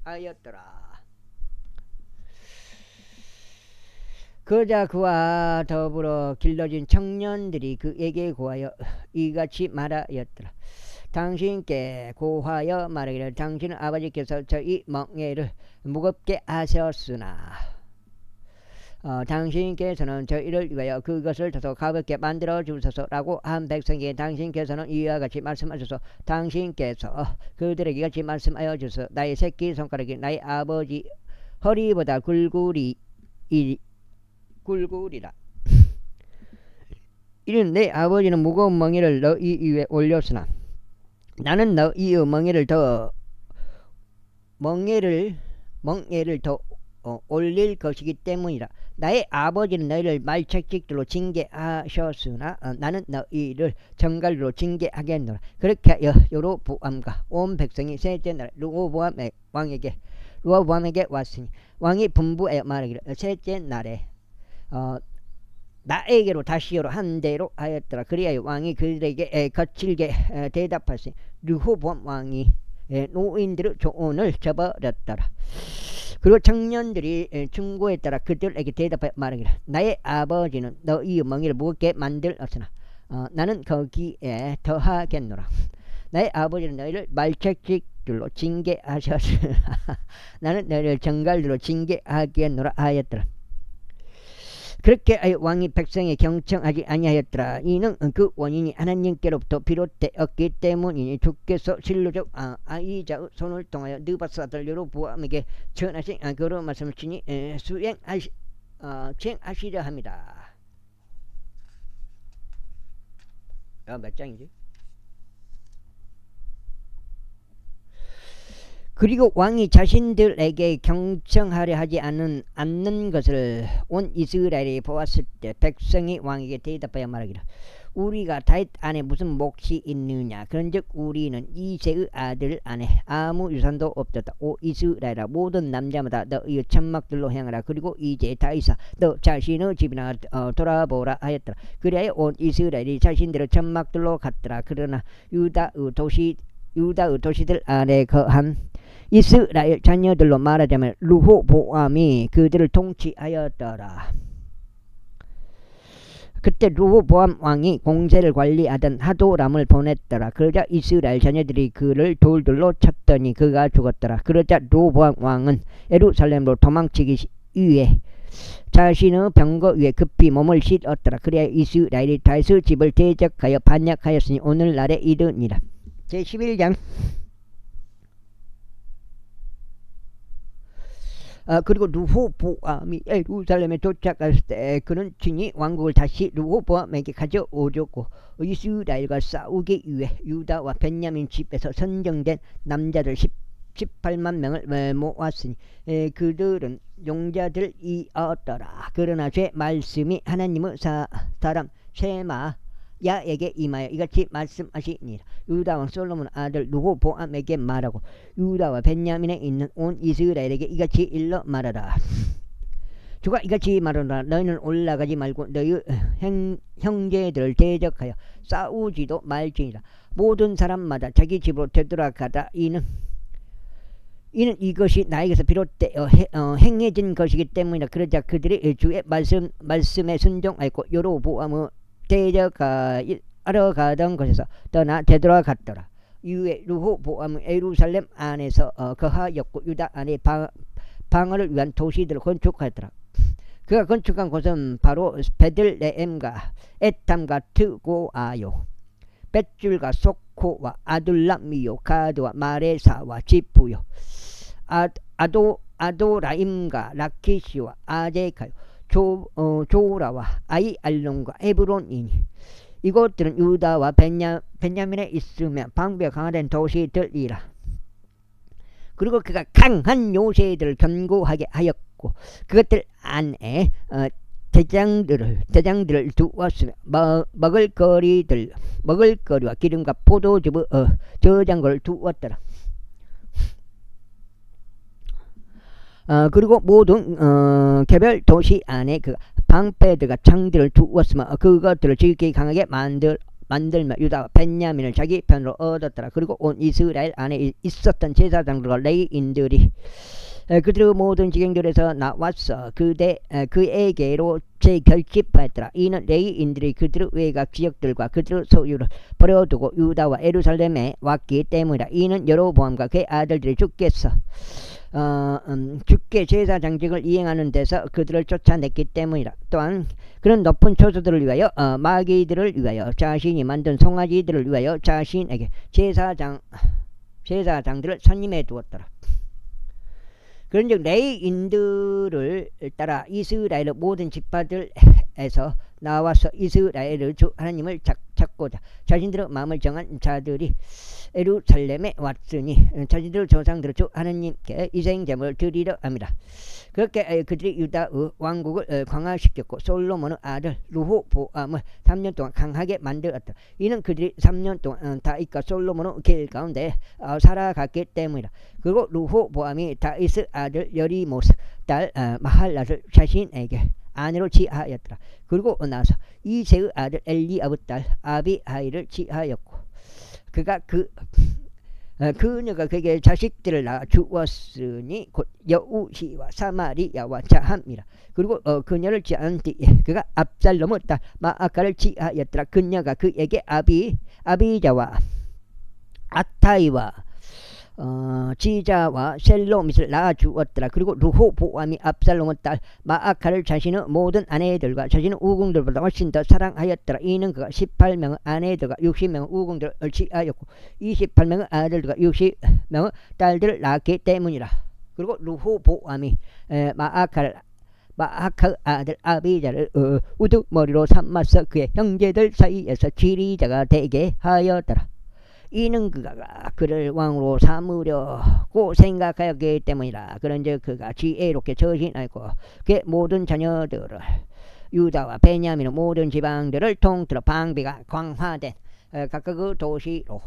하였더라. 그러자 그와 더불어 길러진 청년들이 그에게 고하여 이같이 말하였더라. 당신께 고하여 말하기를 당신의 아버지께서 저희 멍에를 무겁게 하셨으나 당신께서는 저희를 위하여 그것을 다소 가볍게 만들어 주소서라고 한 백성에게 당신께서는 이와 같이 말씀하셔서 당신께서 그들에게 같이 말씀하여 주소서. 나의 새끼손가락이 나의 아버지 허리보다 굵으리라. 이는 내 아버지는 무거운 멍에를 너희 위에 올렸으나 나는 너희의 멍에를 더 올릴 것이기 때문이라. 나의 아버지는 너희를 말책직들로 징계하셨으나 나는 너희를 정갈로 징계하겠노라. 그렇게 하여 여로보암과 온 백성이 셋째 날 르호보암에게 왔으니 왕이 분부하여 말하기를 셋째 날에 나에게로 다시 오라 한 대로 하였더라. 그리하여 왕이 그들에게 거칠게 대답하시니 르호보암 왕이 노인들의 조언을 저버렸더라. 그리고 청년들이 충고에 따라 그들에게 대답하여 말하기를 나의 아버지는 너희의 멍에를 무겁게 만들었으나 나는 거기에 더하겠노라. 나의 아버지는 너희를 말책직들로 징계하셨으나 나는 너희를 정갈들로 징계하겠노라 하였더라. 그렇게 왕이 백성에 경청하지 아니하였더라. 이는 그 원인이 하나님께로부터 비롯되었기 때문이니 주께서 실로적 아이자의 손을 통하여 느바스 아들 여로보암에게 전하신 그런 말씀을 친히 수행하시려 합니다. 몇 장이지? 그리고 왕이 자신들에게 경청하려 하지 않는 것을 온 이스라엘이 보았을 때 백성이 왕에게 대답하여 말하기를 우리가 다윗 안에 무슨 몫이 있느냐. 그런즉 우리는 이새의 아들 안에 아무 유산도 없었다. 오 이스라엘아 모든 남자마다 너희의 천막들로 행하라. 그리고 이제 다윗아 너 자신의 집이나 돌아보라 하였더라. 그리하여 온 이스라엘이 자신들의 천막들로 갔더라. 그러나 유다의 도시들 안에 거한 이스라엘 자녀들로 말하자면 르호보암이 그들을 통치하였더라. 그때 르호보암 왕이 공세를 관리하던 하도람을 보냈더라. 그러자 이스라엘 자녀들이 그를 돌들로 쳤더니 그가 죽었더라. 그러자 르호보암 왕은 예루살렘으로 도망치기 위해 자신의 병거 위에 급히 몸을 싣었더라. 그래야 이스라엘이 다윗의 집을 대적하여 반역하였으니 오늘날에 이르니라. 제11장 그리고 르호보암이 예루살렘에 도착했을 때 그는 친히 왕국을 다시 르호보암에게 가져오려고 이스라엘과 싸우기 위해 유다와 베냐민 집에서 선정된 남자들 18만 명을 모았으니 그들은 용자들이었더라. 그러나 제 말씀이 하나님의 사람 쉐마야에게 임하여 이같이 말씀하시니라. 유다 왕 솔로몬 아들 르호보암에게 말하고 유다와 베냐민에 있는 온 이스라엘에게 이같이 일러 말하라. 주가 이같이 말하노라. 너희는 올라가지 말고 너희 형제들을 대적하여 싸우지도 말지니라. 모든 사람마다 자기 집으로 되돌아가다. 이는 이것이 나에게서 비롯되어 행해진 것이기 때문이라. 그러자 그들이 주의 말씀에 순종하였고 여로보암의 대적하러 가던 곳에서 떠나 되돌아갔더라. 이후에 르호보암은 예루살렘 안에서 거하였고 유다 안에 방어를 위한 도시들을 건축하였더라. 그가 건축한 곳은 바로 베들레헴과 에탐과 트고아요, 벳줄과 소코와 아둘람이요, 가드와 마레사와 지프요, 아도라임과 라키시와 아제카요, 조라와 아이알론과 에브론이니 이곳들은 유다와 베냐민에 있으며 방비가 강화된 도시들이라. 그리고 그가 강한 요새들을 견고하게 하였고 그것들 안에 대장들을 두었으며 먹을거리와 기름과 포도즙의 저장고를 두었더라. 그리고 모든 개별 도시 안에 그 방패들과 창들을 두었으며 그것들을 지극히 강하게 만들며 유다와 베냐민을 자기 편으로 얻었더라. 그리고 온 이스라엘 안에 있었던 제사장들과 레위인들이 그들의 모든 지경들에서 나왔어 그에게로 재결집하였더라. 이는 레위인들이 그들의 외곽 지역들과 그들의 소유를 버려두고 유다와 예루살렘에 왔기 때문이다. 이는 여로보암과 그의 아들들이 주께 제사장직을 이행하는 데서 그들을 쫓아냈기 때문이라. 또한 그런 높은 초소들을 위하여 마귀들을 위하여 자신이 만든 송아지들을 위하여 자신에게 제사장들을 선임해 두었더라. 그런즉 레위인들을 따라 이스라엘의 모든 지파들에서 나와서 이스라엘의 주 하나님을 찾고자 자신들의 마음을 정한 자들이 예루살렘에 왔으니 자신들의 조상들의 주 하나님께 이생제물을 드리려 합니다. 그렇게 그들이 유다의 왕국을 강화시켰고 솔로몬의 아들 르호보암을 3년 동안 강하게 만들었다. 이는 그들이 3년 동안 다윗과 솔로몬의 길 가운데 살아갔기 때문이다. 그리고 르호보암이 다윗의 아들 여리모스 딸 마할랏을 자신에게 아내로 취하였더라. 그리고 나서 이새의 아들 엘리압의 딸 아비하일을 취하였고 그가 그녀가 그에게 자식들을 낳아 주었으니 곧 여우시와 사마리아와 자함이라. 그리고 그녀를 취한 뒤에 그가 압살롬의 딸 마아카를 취하였더라. 그녀가 그에게 아비자와 아타이와 지자와 셀로밋을 낳아주었더라. 그리고 르호보암이 압살롬의 딸 마아카를 자신의 모든 아내들과 자신의 우궁들보다 훨씬 더 사랑하였더라. 이는 그가 18명의 아내들과 60명의 우궁들을 취하였고 28명의 아들들과 60명의 딸들을 낳았기 때문이라. 그리고 르호보암이 마아카의 아들 아비자를 우두머리로 삼아서 그의 형제들 사이에서 지리자가 되게 하였더라. 이는 그가 그를 왕으로 삼으려고 생각하였기 때문이라. 그런즉 그가 지혜롭게 처신하였고 그의 모든 자녀들을 유다와 베냐민의 모든 지방들을 통틀어 방비가 강화된 각각의 도시로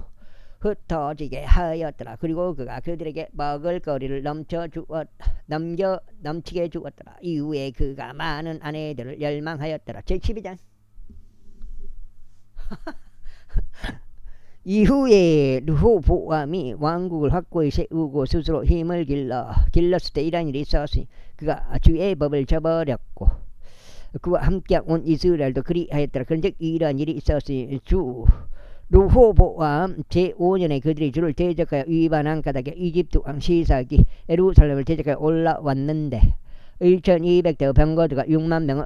흩어지게 하였더라. 그리고 그가 그들에게 먹을 거리를 넘치게 주었더라. 이후에 그가 많은 아내들을 열망하였더라. 제12장 이후에 르호보암이 왕국을 확고히 세우고 스스로 힘을 길렀을 때 이런 일이 있었으니 그가 주의 법을 저버렸고 그와 함께 온 이스라엘도 그리하였더라. 그런즉 이런 일이 있었으니 르호보암 제5년에 그들이 주를 대적하여 위반한 까닭에 이집트 왕 시삭이 예루살렘을 대적하여 올라왔는데 1200대 병거들과 6만 명의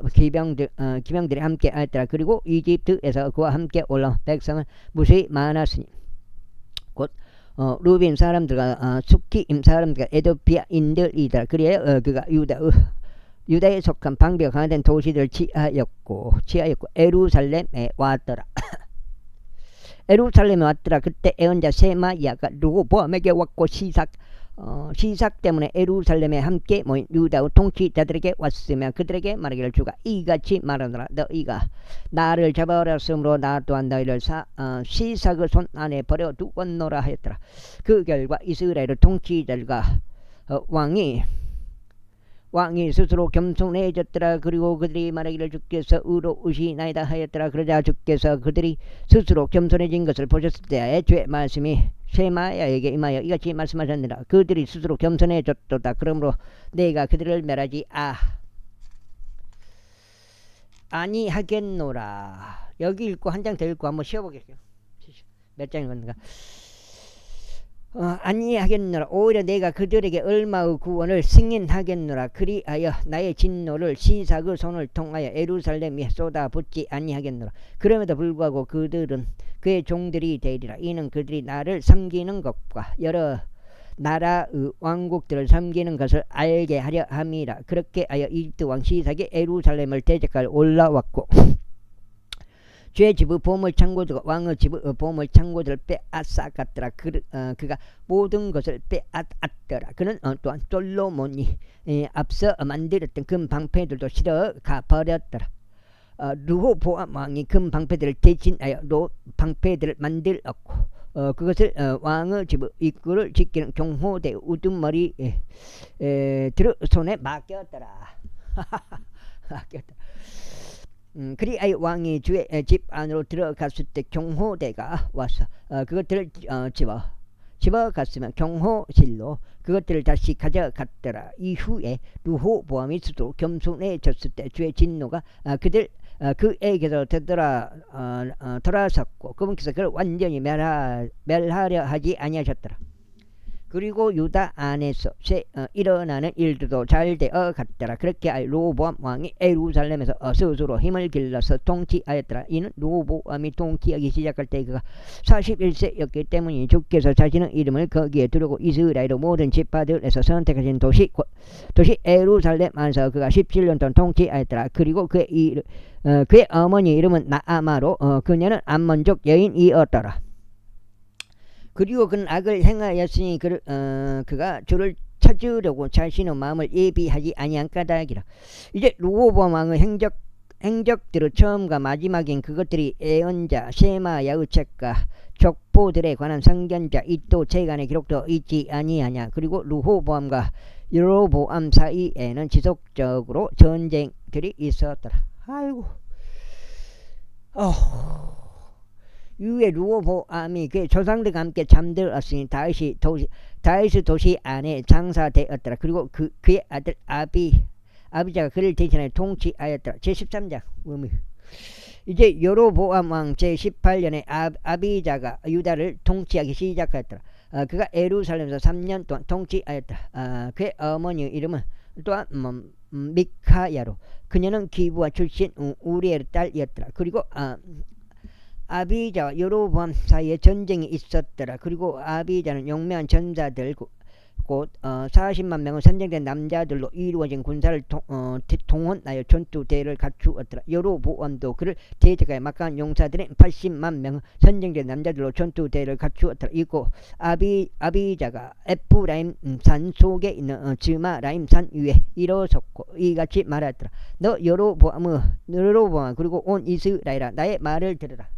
기병들이 함께 하였더라. 그리고 이집트에서 그와 함께 올라온 백성은 무수히 많았으니 곧 루빔 사람들과 수키임 사람들과 에도피아인들이다. 그래야 그가 유다에 속한 방비가 강화된 도시들을 취하였고 에루살렘에 왔더라. 에루살렘에 왔더라. 그때 애언자 세마야가 르호보암에게 왔고 시삭 때문에 에루살렘에 함께 모인 유다의 통치자들에게 왔으며 그들에게 말하기를 주가 이같이 말하노라. 너희가 나를 잡아버렸으므로 나 또한 너희를 시삭의 손 안에 버려두었노라 하였더라. 그 결과 이스라엘의 통치자들과 왕이 스스로 겸손해졌더라. 그리고 그들이 말하기를 주께서 의로우시나이다 하였더라. 그러자 주께서 그들이 스스로 겸손해진 것을 보셨을 때에 주의 말씀이 세마야에게 임하여 이같이 말씀하셨느니라. 그들이 스스로 겸손해졌도다. 그러므로 내가 그들을 멸하지 아니하겠노라. 여기 읽고 한 장 더 읽고 한번 쉬어보겠습니다. 몇 장인 건가? 아니하겠노라. 오히려 내가 그들에게 얼마의 구원을 승인하겠노라. 그리하여 나의 진노를 시삭의 손을 통하여 에루살렘에 쏟아붓지 아니하겠노라. 그럼에도 불구하고 그들은 그의 종들이 되리라. 이는 그들이 나를 섬기는 것과 여러 나라의 왕국들을 섬기는 것을 알게 하려 함이라. 그렇게 하여 이집트 왕 시삭이 에루살렘을 대적하여 올라왔고 주의 집의 보물 창고들과 왕의 집의 보물 창고들을 빼앗아갔더라. 그가 모든 것을 빼앗았더라. 그는 또한 솔로몬이 앞서 만들었던 금 방패들도 실어 가버렸더라. 르호보암 왕이 금 방패들을 대신하여 방패들을 만들었고 그것을 왕의 집의 입구를 지키는 경호대 우두머리 들의 손에 맡겼더라. 맡겼더라. 그리하여 왕이 주의 집 안으로 들어갔을 때 경호대가 와서 그것들을 집어갔으면 경호실로 그것들을 다시 가져갔더라. 이후에 르호보암이 스스로 겸손해졌을 때 주의 진노가 그에게서 돌아섰고 그분께서 그를 완전히 멸하려 하지 아니하셨더라. 그리고 유다 안에서 일어나는 일들도 잘 되어 갔더라. 그렇게 르호보암 왕이 에루살렘에서 스스로 힘을 길러서 통치하였더라. 이는 르호보암이 통치하기 시작할 때 그가 41세였기 때문이니 주께서 자신의 이름을 거기에 두르고 이스라엘의 모든 지파들에서 선택하신 도시 에루살렘 안에서 그가 17년 동안 통치하였더라. 그리고 그의 어머니 이름은 나아마로 그녀는 암몬족 여인이었더라. 그리고 그는 악을 행하였으니 그가 주를 찾으려고 자신의 마음을 예비하지 아니한 까닭이라. 이제 르호보암 왕의 행적들의 처음과 마지막인 그것들이 예언자 세마야의 책과 족보들에 관한 선견자 이또 책안에 기록되어 있지 아니하냐. 그리고 르호보암과 여로보암 사이에는 지속적으로 전쟁들이 있었더라. 아이고. 이후에 르호보암이 그의 조상들과 함께 잠들었으니 다윗 도시 안에 장사되었더라. 그리고 그의 아들 아비자가 그를 대신하여 통치하였더라. 제13장 이제 여로보암 왕 제18년에 아비자가 유다를 통치하기 시작하였더라. 그가 에루살렘에서 3년 동안 통치하였더라. 그의 어머니 이름은 또한 미카야로 그녀는 기브아 출신 우리엘의 딸이었더라. 그리고 아비자와 여로보암 사이에 전쟁이 있었더라. 그리고 아비자는 용맹한 전사들 곧 40만 명의 선정된 남자들로 이루어진 군사를 동원하여 전투대를 갖추었더라. 여로보암도 그를 대적하여 막강한 용사들인 80만 명의 선정된 남자들로 전투대를 갖추었더라. 이고 아비자가 에프라임 산 속에 있는 즈마라임 산 위에 일어섰고 이같이 말하였더라. 너 여로보암 그리고 온 이스라엘아 나의 말을 들으라.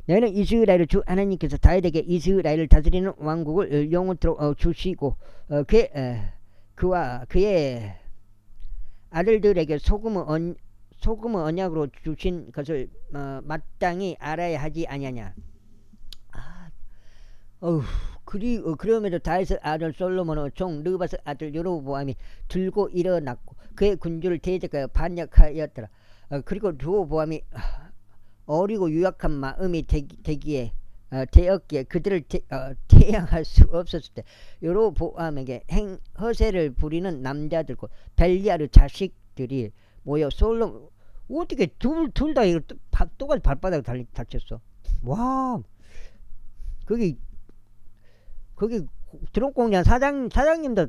너희는 이스라엘을 주 하나님께서 다윗에게 이스라엘을 다스리는 왕국을 영원토록 주시고 그와 그의 아들들에게 소금의 언약으로 주신 것을 마땅히 알아야 하지 아니하냐. 그럼에도 다윗의 아들 솔로몬의 종 르밧의 아들 여로보암이 들고 일어났고 그의 군주를 대적하여 반역하였더라. 그리고 르호보암이 어리고 유약한 마음이 되었기에 그들을 태양할 수 없었을 때 여로보암에게 허세를 부리는 남자들 곧 벨리알의 자식들이 모여 어떻게 둘 다 이거 똑같이 발바닥 다쳤어. 와, 거기 거기 드론공장 사장님도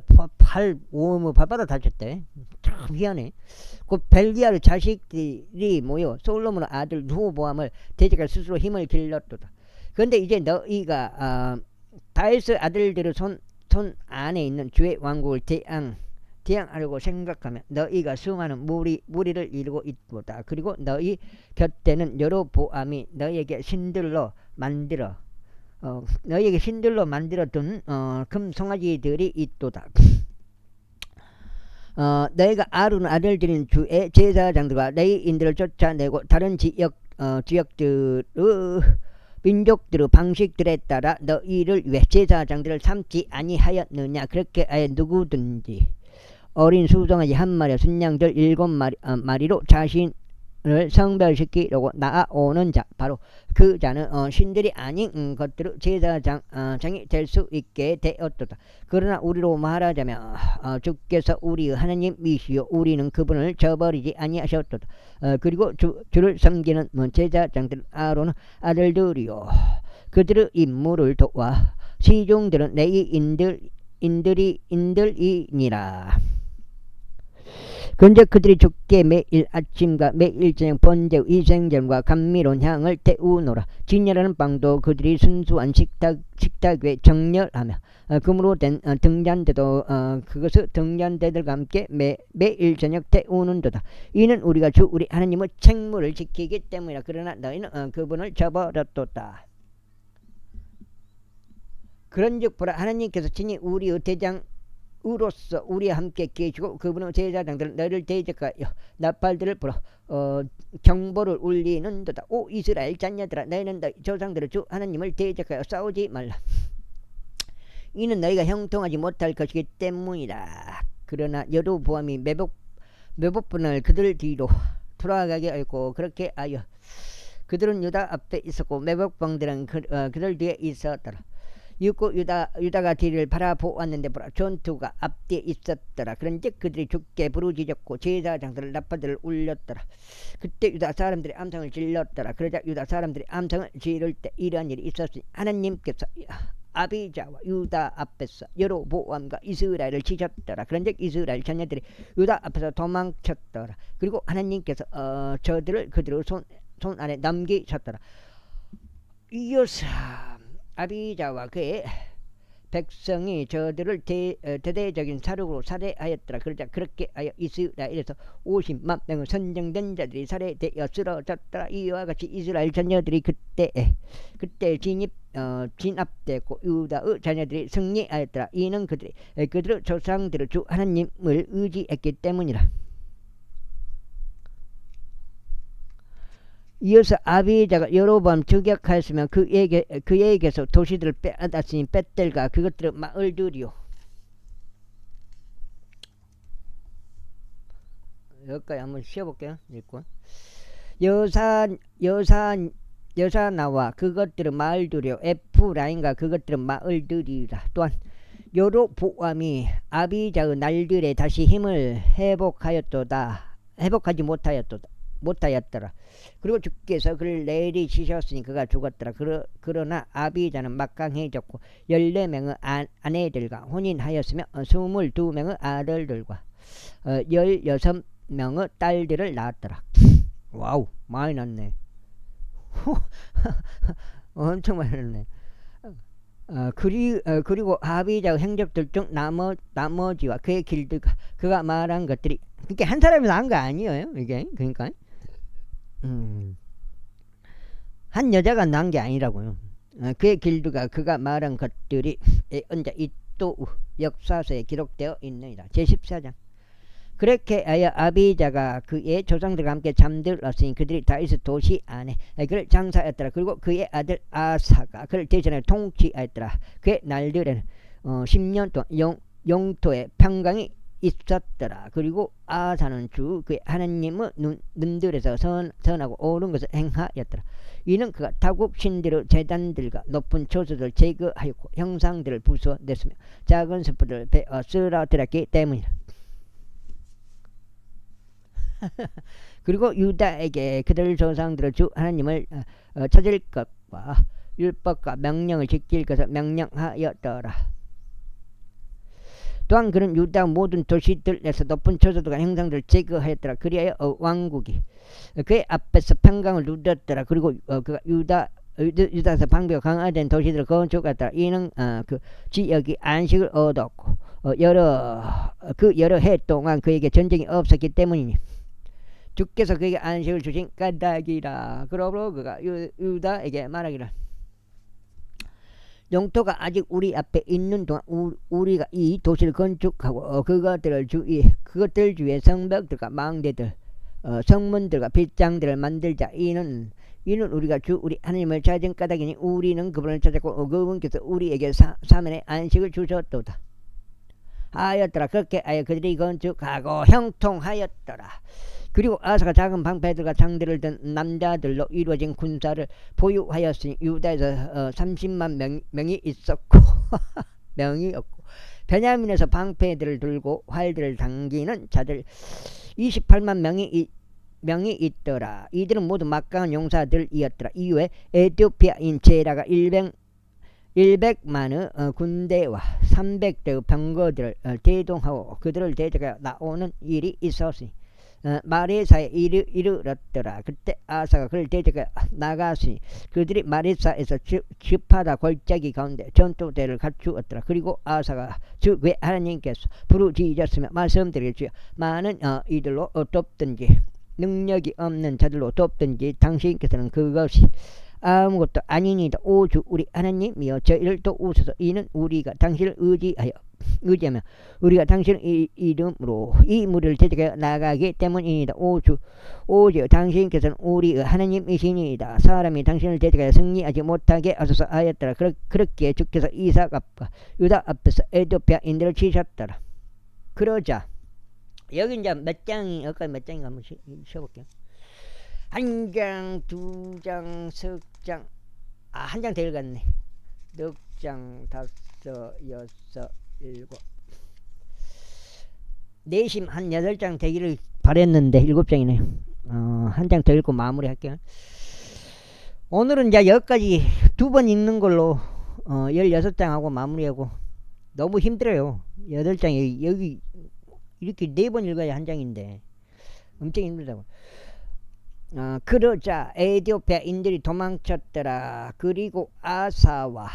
발바닥 다쳤대. 참 희한해. 그 벨기아의 자식들이 모여 솔로몬 아들 르호보암을 대적할 스스로 힘을 길렀도다. 그런데 이제 너희가 다윗의 아들들의 손 안에 있는 주의 왕국을 대항하려고 생각하면 너희가 수많은 무리를 이루고 있도다. 그리고 너희 곁에는 여로보암이 너희에게 신들로 만들어둔 금 송아지들이 있도다. 너희가 아론 아들들인 주의 제사장들과 레위인들을 쫓아내고 다른 지역들의 민족들의 방식들에 따라 너희를 위해 제사장들을 삼지 아니하였느냐. 그렇게 아예 누구든지 어린 수송아지 한 마리 순양들 7마리로 자신을 성별시키려고 나아오는 자, 바로 그 자는 신들이 아닌 것들의 제사장이 될 수 있게 되었도다. 그러나 우리로 말하자면 주께서 우리의 하나님이시요 우리는 그분을 저버리지 아니하셨도다. 그리고 주를 섬기는 제사장들 아론의 아들들이요 그들의 임무를 도와 시종들은 레위인들이니라. 그런데 그들이 주께 매일 아침과 매일 저녁 번제 위생전과 감미로운 향을 태우노라. 진열하는 빵도 그들이 순수한 식탁 위에 정렬하며 금으로 된 등잔대도 그것을 등잔대들과 함께 매일 저녁 태우는도다. 이는 우리가 주 우리 하나님의 책무를 지키기 때문이라. 그러나 너희는 그분을 저버렸도다. 그런즉 보라, 하나님께서 친히 우리의 대장 으로서 우리와 함께 계시고 그분은 제사장들은 너희를 대적하여 나팔들을 불어 경보를 울리는도다. 오 이스라엘 자녀들아, 너희는 너희 조상들의 주 하나님을 대적하여 싸우지 말라. 이는 너희가 형통하지 못할 것이기 때문이라. 그러나 여로보암이 매복분을 그들 뒤로 돌아가게 하였고 그렇게 하여 그들은 유다 앞에 있었고 매복병들은 그들 뒤에 있었더라. 육고 유다가 뒤를 바라보았는데 보라, 전투가 앞뒤에 있었더라. 그런즉 그들이 죽게 부르짖었고 제사장들을 나팔들을 울렸더라. 그때 유다 사람들이 암송을 질렀더라. 그러자 유다 사람들이 암송을 지를 때 이러한 일이 있었으니 하나님께서 아비자와 유다 앞에서 여로보암과 이스라엘을 치셨더라. 그런즉 이스라엘 자녀들이 유다 앞에서 도망쳤더라. 그리고 하나님께서 저들을 그들의 손 안에 넘기셨더라. 이어서 아비자와 그의 백성이 저들을 대대적인 사륙으로 살해하였더라. 그러자 그렇게 하여 이스라엘에서 50만 명의 선정된 자들이 살해되어 쓰러졌더라. 이와 같이 이스라엘 자녀들이 그때 진압되고 유다의 자녀들이 승리하였더라. 이는 그들의 조상들의 주 하나님을 의지했기 때문이라. 이어서 아비자가 여로보암 저격하였으면 그에게서 도시들을 빼앗았으니 벳들과 그것들의 마을들이요. 여기까지 한번 쉬어볼게요. 읽고. 여사나와 그것들의 마을들이요 에프라임과 그것들의 마을들이라. 또한 여로보암이 아비자의 날들에 다시 힘을 회복하지 못하였더라. 그리고 주께서 그를 내리치셨으니 그가 죽었더라. 그러나 아비자는 막강해졌고 14명의 아내들과 혼인하였으며 22명의 아들들과 16명의 딸들을 낳았더라. 와우, 많이 낳네. 엄청 많이 낳네. 그리고 아비자의 행적들 중 나머지와 그의 길들과 그가 말한 것들이, 그러니까 한 사람이 낳은 거 아니에요 이게. 그러니까 한 여자가 낳은 게 아니라고요. 그의 길드가 그가 말한 것들이 언제 이또 역사서에 기록되어 있느니라. 제14장. 그렇게 하여 아비자가 그의 조상들과 함께 잠들었으니 그들이 다윗의 도시 안에 그를 장사하였더라. 그리고 그의 아들 아사가 그를 대신하여 통치하였더라. 그의 날들에는 10년 동안 영토에 평강이 있었더라. 그리고 아사는 주 그의 하나님의 눈들에서 선하고 옳은 것을 행하였더라. 이는 그가 타국 신들의 제단들과 높은 초소들을 제거하였고 형상들을 부숴냈으며 작은 숲들을 베어 쓰러뜨렸기 때문이라. 그리고 유다에게 그들 조상들의 주 하나님을 찾을 것과 율법과 명령을 지킬 것을 명령하였더라. 또한 그는 유다 모든 도시들에서 높은 저소득한 형상들을 제거하였더라. 그리하여 왕국이 그의 앞에서 평강을 누렸더라. 그리고 그가 유다에서 방비가 강화된 도시들을 건축했더라. 이는 그 지역이 안식을 얻었고 여러 해 동안 그에게 전쟁이 없었기 때문이니 주께서 그에게 안식을 주신 까닭이라. 그러므로 그가 유다에게 말하기를 영토가 아직 우리 앞에 있는 동안 우리가 이 도시를 건축하고 그것들 주위에 성벽들과 망대들 성문들과 빗장들을 만들자. 이는 우리가 우리 하나님을 찾은 까닭이니 우리는 그분을 찾았고 그분께서 우리에게 사면의 안식을 주셨도다 하였더라. 그렇게 하여 그들이 건축하고 형통하였더라. 그리고 아사가 작은 방패들과 장대를 든 남자들로 이루어진 군사를 보유하였으니 유다에서 30만 명이 있었고 명이었고 베냐민에서 방패들을 들고 활들을 당기는 자들 28만 명이 있더라. 이들은 모두 막강한 용사들이었더라. 이후에 에티오피아인 제라가 100만의 군대와 300대의 병거들을 대동하고 그들을 대적하여 나오는 일이 있었으니 마레사에 이르렀더라. 그때 아사가 그를 대적하여 나갔으니 그들이 마레사에서 즙하다 골짜기 가운데 전투대를 갖추었더라. 그리고 아사가 주의 하나님께서 부르짖었으며 말씀드리지요. 많은 이들로 돕든지 능력이 없는 자들로 돕든지 당신께서는 그것이 아무것도 아니니이다. 오주 우리 하나님이여 저희를 도우소서. 이는 우리가 당신을 의지하며 우리가 당신의 이름으로 이 무리를 대적하여 나가기 때문이니이다. 오주 당신께서는 우리의 하나님이시니이다. 사람이 당신을 대적하여 승리하지 못하게 하소서 하였더라. 그렇기에 주께서 이삭 앞과 유다 앞에서 에티오피아인들을 치셨더라. 그러자 여기 이제 몇 장이 여기까지 몇 장인가 한번 쉬어볼게요. 한 장, 두 장, 석 장, 한 장 더 읽었네. 넉 장, 다섯, 여섯, 일곱, 내심 한 8장 되기를 바랬는데 7장이네요. 한 장 더 읽고 마무리할게요. 오늘은 이제 여기까지 2번 읽는 걸로 16장하고 마무리하고 너무 힘들어요. 8장이 여기 이렇게 4번 읽어야 한 장인데 엄청 힘들다고. 그러자 에티오피아인들이 도망쳤더라. 그리고 아사와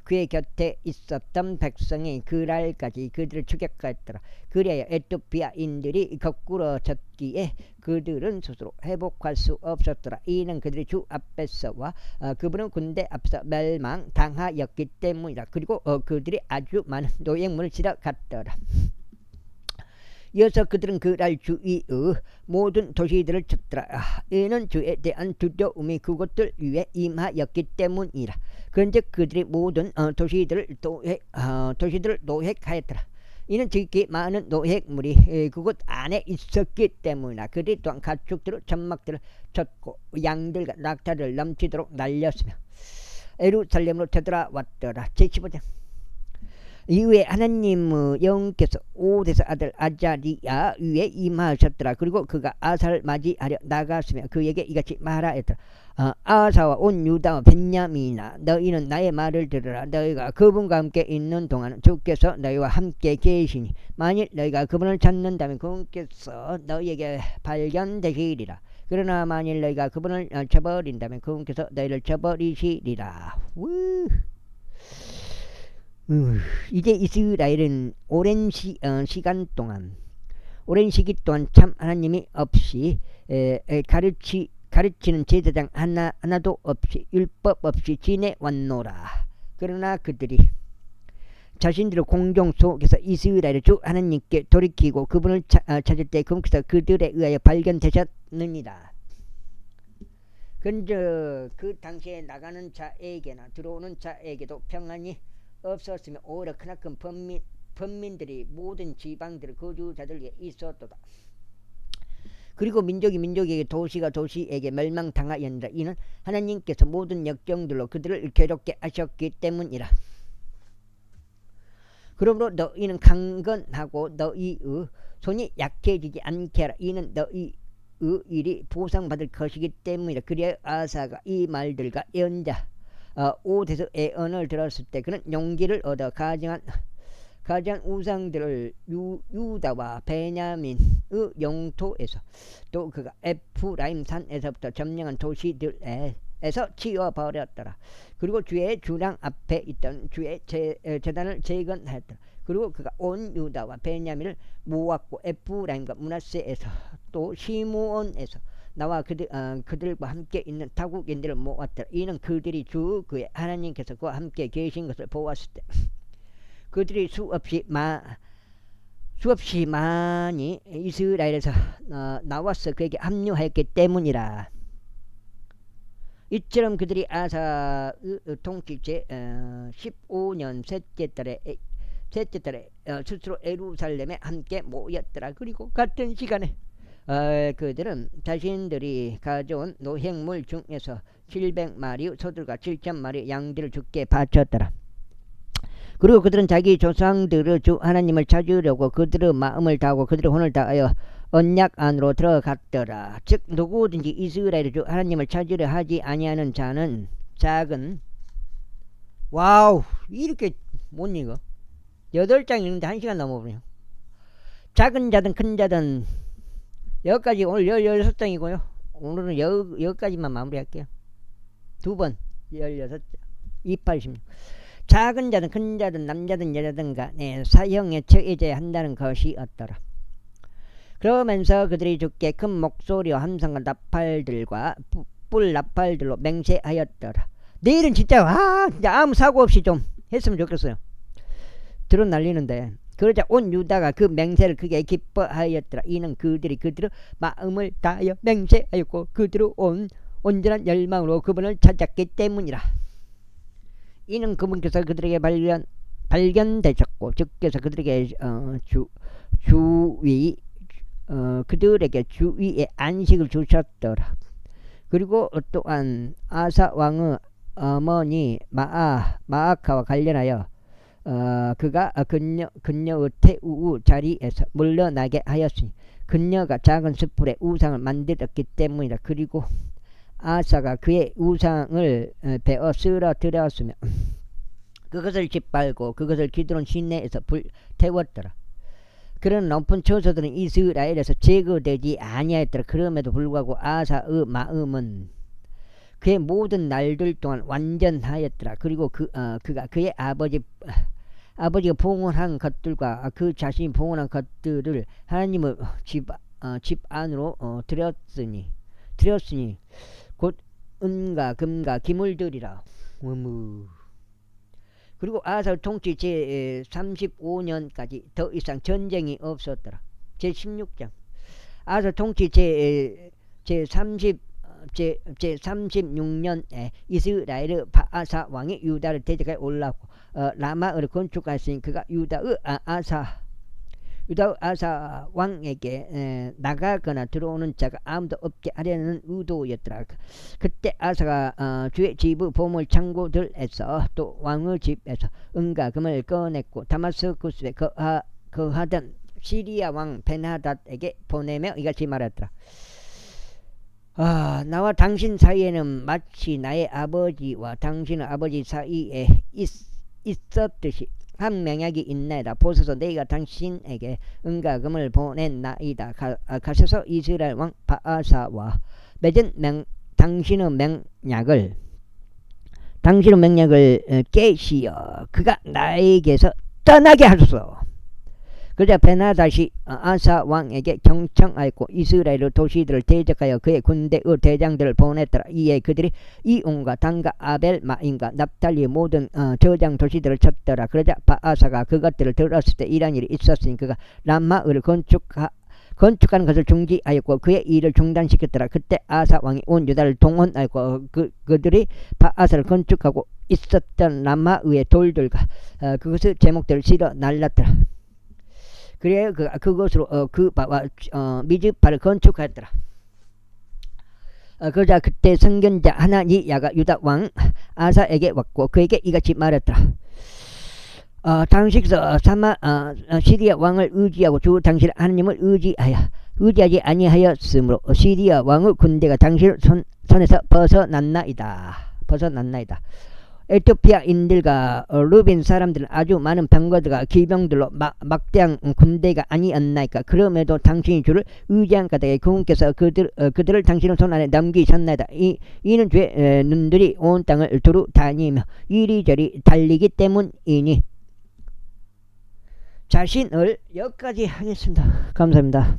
그의 곁에 있었던 백성이 그날까지 그들을 추격하였더라. 그리하여 에티오피아인들이 거꾸로 졌기에 그들은 스스로 회복할 수 없었더라. 이는 그들이 주 앞에서와 그분은 군대 앞에서 멸망당하였기 때문이다. 그리고 그들이 아주 많은 노획물을 지러 갔더라. 이어서 그들은 그날 주위의 모든 도시들을 쳤더라. 이는 주에 대한 두려움이 그곳들 위에 임하였기 때문이라. 그런즉 그들이 모든 도시들을 노획하였더라. 이는 지극히 많은 노획물이 그곳 안에 있었기 때문이라. 그들이 또한 가축들을 천막들을 쳤고 양들과 낙타를 넘치도록 날렸으며 예루살렘으로 되돌아왔더라. 제15장. 이후에 하나님의 영께서 오데스 아들 아자리야 위에 임하셨더라. 그리고 그가 아사를 맞이하려 나갔으며 그에게 이같이 말하였더라. 아사와 온 유다와 벤야민아, 너희는 나의 말을 들으라. 너희가 그분과 함께 있는 동안 주께서 너희와 함께 계시니 만일 너희가 그분을 찾는다면 그분께서 너희에게 발견되시리라. 그러나 만일 너희가 그분을 쳐버린다면 그분께서 너희를 쳐버리시리라. 이제 이스라엘은 오랜 시간 동안 오랜 시기 동안 참 하나님이 없이 가르치는 제사장 하나도 없이 율법 없이 지내왔노라. 그러나 그들이 자신들의 공경 속에서 이스라엘의 주 하나님께 돌이키고 그분을 찾을 때 그분께서 그들에 의하여 발견되셨느니라. 근저 그 당시에 나가는 자에게나 들어오는 자에게도 평안이 없었으며 오히려 크나큰 번민들이 모든 지방들의 거주자들에게 있었도다. 그리고 민족이 민족에게 도시가 도시에게 멸망당하였느니라. 이는 하나님께서 모든 역정들로 그들을 괴롭게 하셨기 때문이라. 그러므로 너희는 강건하고 너희의 손이 약해지지 않게 하라. 이는 너희의 일이 보상받을 것이기 때문이다. 그래야 아사가 이 말들과 예언자 옷에서 예언을 들었을 때 그는 용기를 얻어 가증한 우상들을 유다와 베냐민의 영토에서 또 그가 에프라임 산에서부터 점령한 도시들에서 치워버렸더라. 그리고 주의 주랑 앞에 있던 주의 제단을 재건하였더라. 그리고 그가 온 유다와 베냐민을 모았고 에프라임과 므낫세에서 또 시므온에서 나와 그들과 함께 있는 타국인들을 모았더라. 이는 그들이 그의 하나님께서 그와 함께 계신 것을 보았을 때 그들이 수없이 많이 이스라엘에서 나와서 그에게 합류하였기 때문이라. 이처럼 그들이 아사의 통치 제 15년 셋째 달에 스스로 예루살렘에 함께 모였더라. 그리고 같은 시간에 그들은 자신들이 가져온 노획물 중에서 700마리 소들과 7,000마리 양들을 주께 바쳤더라. 그리고 그들은 자기 조상들의 주 하나님을 찾으려고 그들의 마음을 다하고 그들의 혼을 다하여 언약 안으로 들어갔더라. 즉 누구든지 이스라엘의 주 하나님을 찾으려 하지 아니하는 자는 작은 와우 이렇게 못 읽어. 8장 읽는데 1시간 넘어버려요. 작은 자든 큰 자든 여기까지 오늘 16장이고요. 오늘은 여기까지만 마무리할게요. 2번 16장 2816 작은 자든 큰 자든 남자든 여자든 간에 사형에 처해져야 한다는 것이었더라. 그러면서 그들이 주께 큰 목소리와 함성과 나팔들과 뿔 나팔들로 맹세하였더라. 내일은 진짜 아무 사고 없이 좀 했으면 좋겠어요. 들은 날리는데. 그러자 온 유다가 그 맹세를 크게 기뻐하였더라. 이는 그들의 마음을 다하여 맹세하였고 그들의 온전한 열망으로 그분을 찾았기 때문이라. 이는 그분께서 그들에게 발견되셨고 주께서 그들에게 그들에게 주위에 안식을 주셨더라. 그리고 또한 아사 왕의 어머니 마아카와 관련하여 그가 그녀의 태우 자리에서 물러나게 하였으니 그녀가 작은 숯불에 우상을 만들었기 때문이다. 그리고 아사가 그의 우상을 베어 쓰러뜨렸으며 그것을 짓밟고 그것을 기드론 시내에서 불태웠더라. 그런 높은 처소들은 이스라엘에서 제거되지 아니하였더라. 그럼에도 불구하고 아사의 마음은 그의 모든 날들 동안 완전하였더라. 그리고 그가 그의 아버지가 봉헌한 것들과 그 자신이 봉헌한 것들을 하나님의 집 안으로 드렸으니 곧 은과 금과 기물들이라. 그리고 아사 통치 제 35년까지 더 이상 전쟁이 없었더라. 제 16장 아사 통치 제 36년에 이스라엘의 바아사 왕이 유다를 대적하여 올라왔고 라마를 건축하였으니 그가 유다의 아사 왕에게 나가거나 들어오는 자가 아무도 없게 하려는 의도였더라. 그때 아사가 주의 집의 보물 창고들에서 또 왕의 집에서 은과 금을 꺼냈고 다마스쿠스에 거하던 시리아 왕 벤하닷에게 보내며 이같이 말했더라. 나와 당신 사이에는 마치 나의 아버지와 당신의 아버지 사이에 있었듯이 한 명약이 있나이다. 보소서 내가 당신에게 은과 금을 보냈나이다. 가셔서 이스라엘 왕 바아사와 맺은 당신의 명약을 깨시어 그가 나에게서 떠나게 하소서. 그러자 베나닷이 아사 왕에게 경청하였고 이스라엘 도시들을 대적하여 그의 군대의 대장들을 보냈더라. 이에 그들이 이온과 단과 아벨마임과 납달리의 모든 저장 도시들을 쳤더라. 그러자 바아사가 그것들을 들었을 때 이런 일이 있었으니 그가 람마을 건축하는 것을 중지하였고 그의 일을 중단시켰더라. 그때 아사 왕이 온 유다를 동원하였고 그들이 바아사를 건축하고 있었던 람마의 돌들과 그것의 제목들을 실어 날랐더라. 그래 그것으로 미즈파를 건축하였더라. 그러자 그때 선견자 하나니야가 유다 왕 아사에게 왔고 그에게 이같이 말했더라. 당시서 시리아 왕을 의지하고 주 당신 하느님을 의지하지 아니하였으므로 시리아 왕의 군대가 당신의 손에서 벗어났나이다. 에티오피아인들과 루빈 사람들은 아주 많은 병거들과 기병들로 막대한 군대가 아니었나이까. 그럼에도 당신이 주를 의지한 까닭에 그분께서 그들을 당신의 손 안에 넘기셨나이다. 이는 주의 눈들이 온 땅을 두루 다니며 이리저리 달리기 때문이니. 자신을 여기까지 하겠습니다. 감사합니다.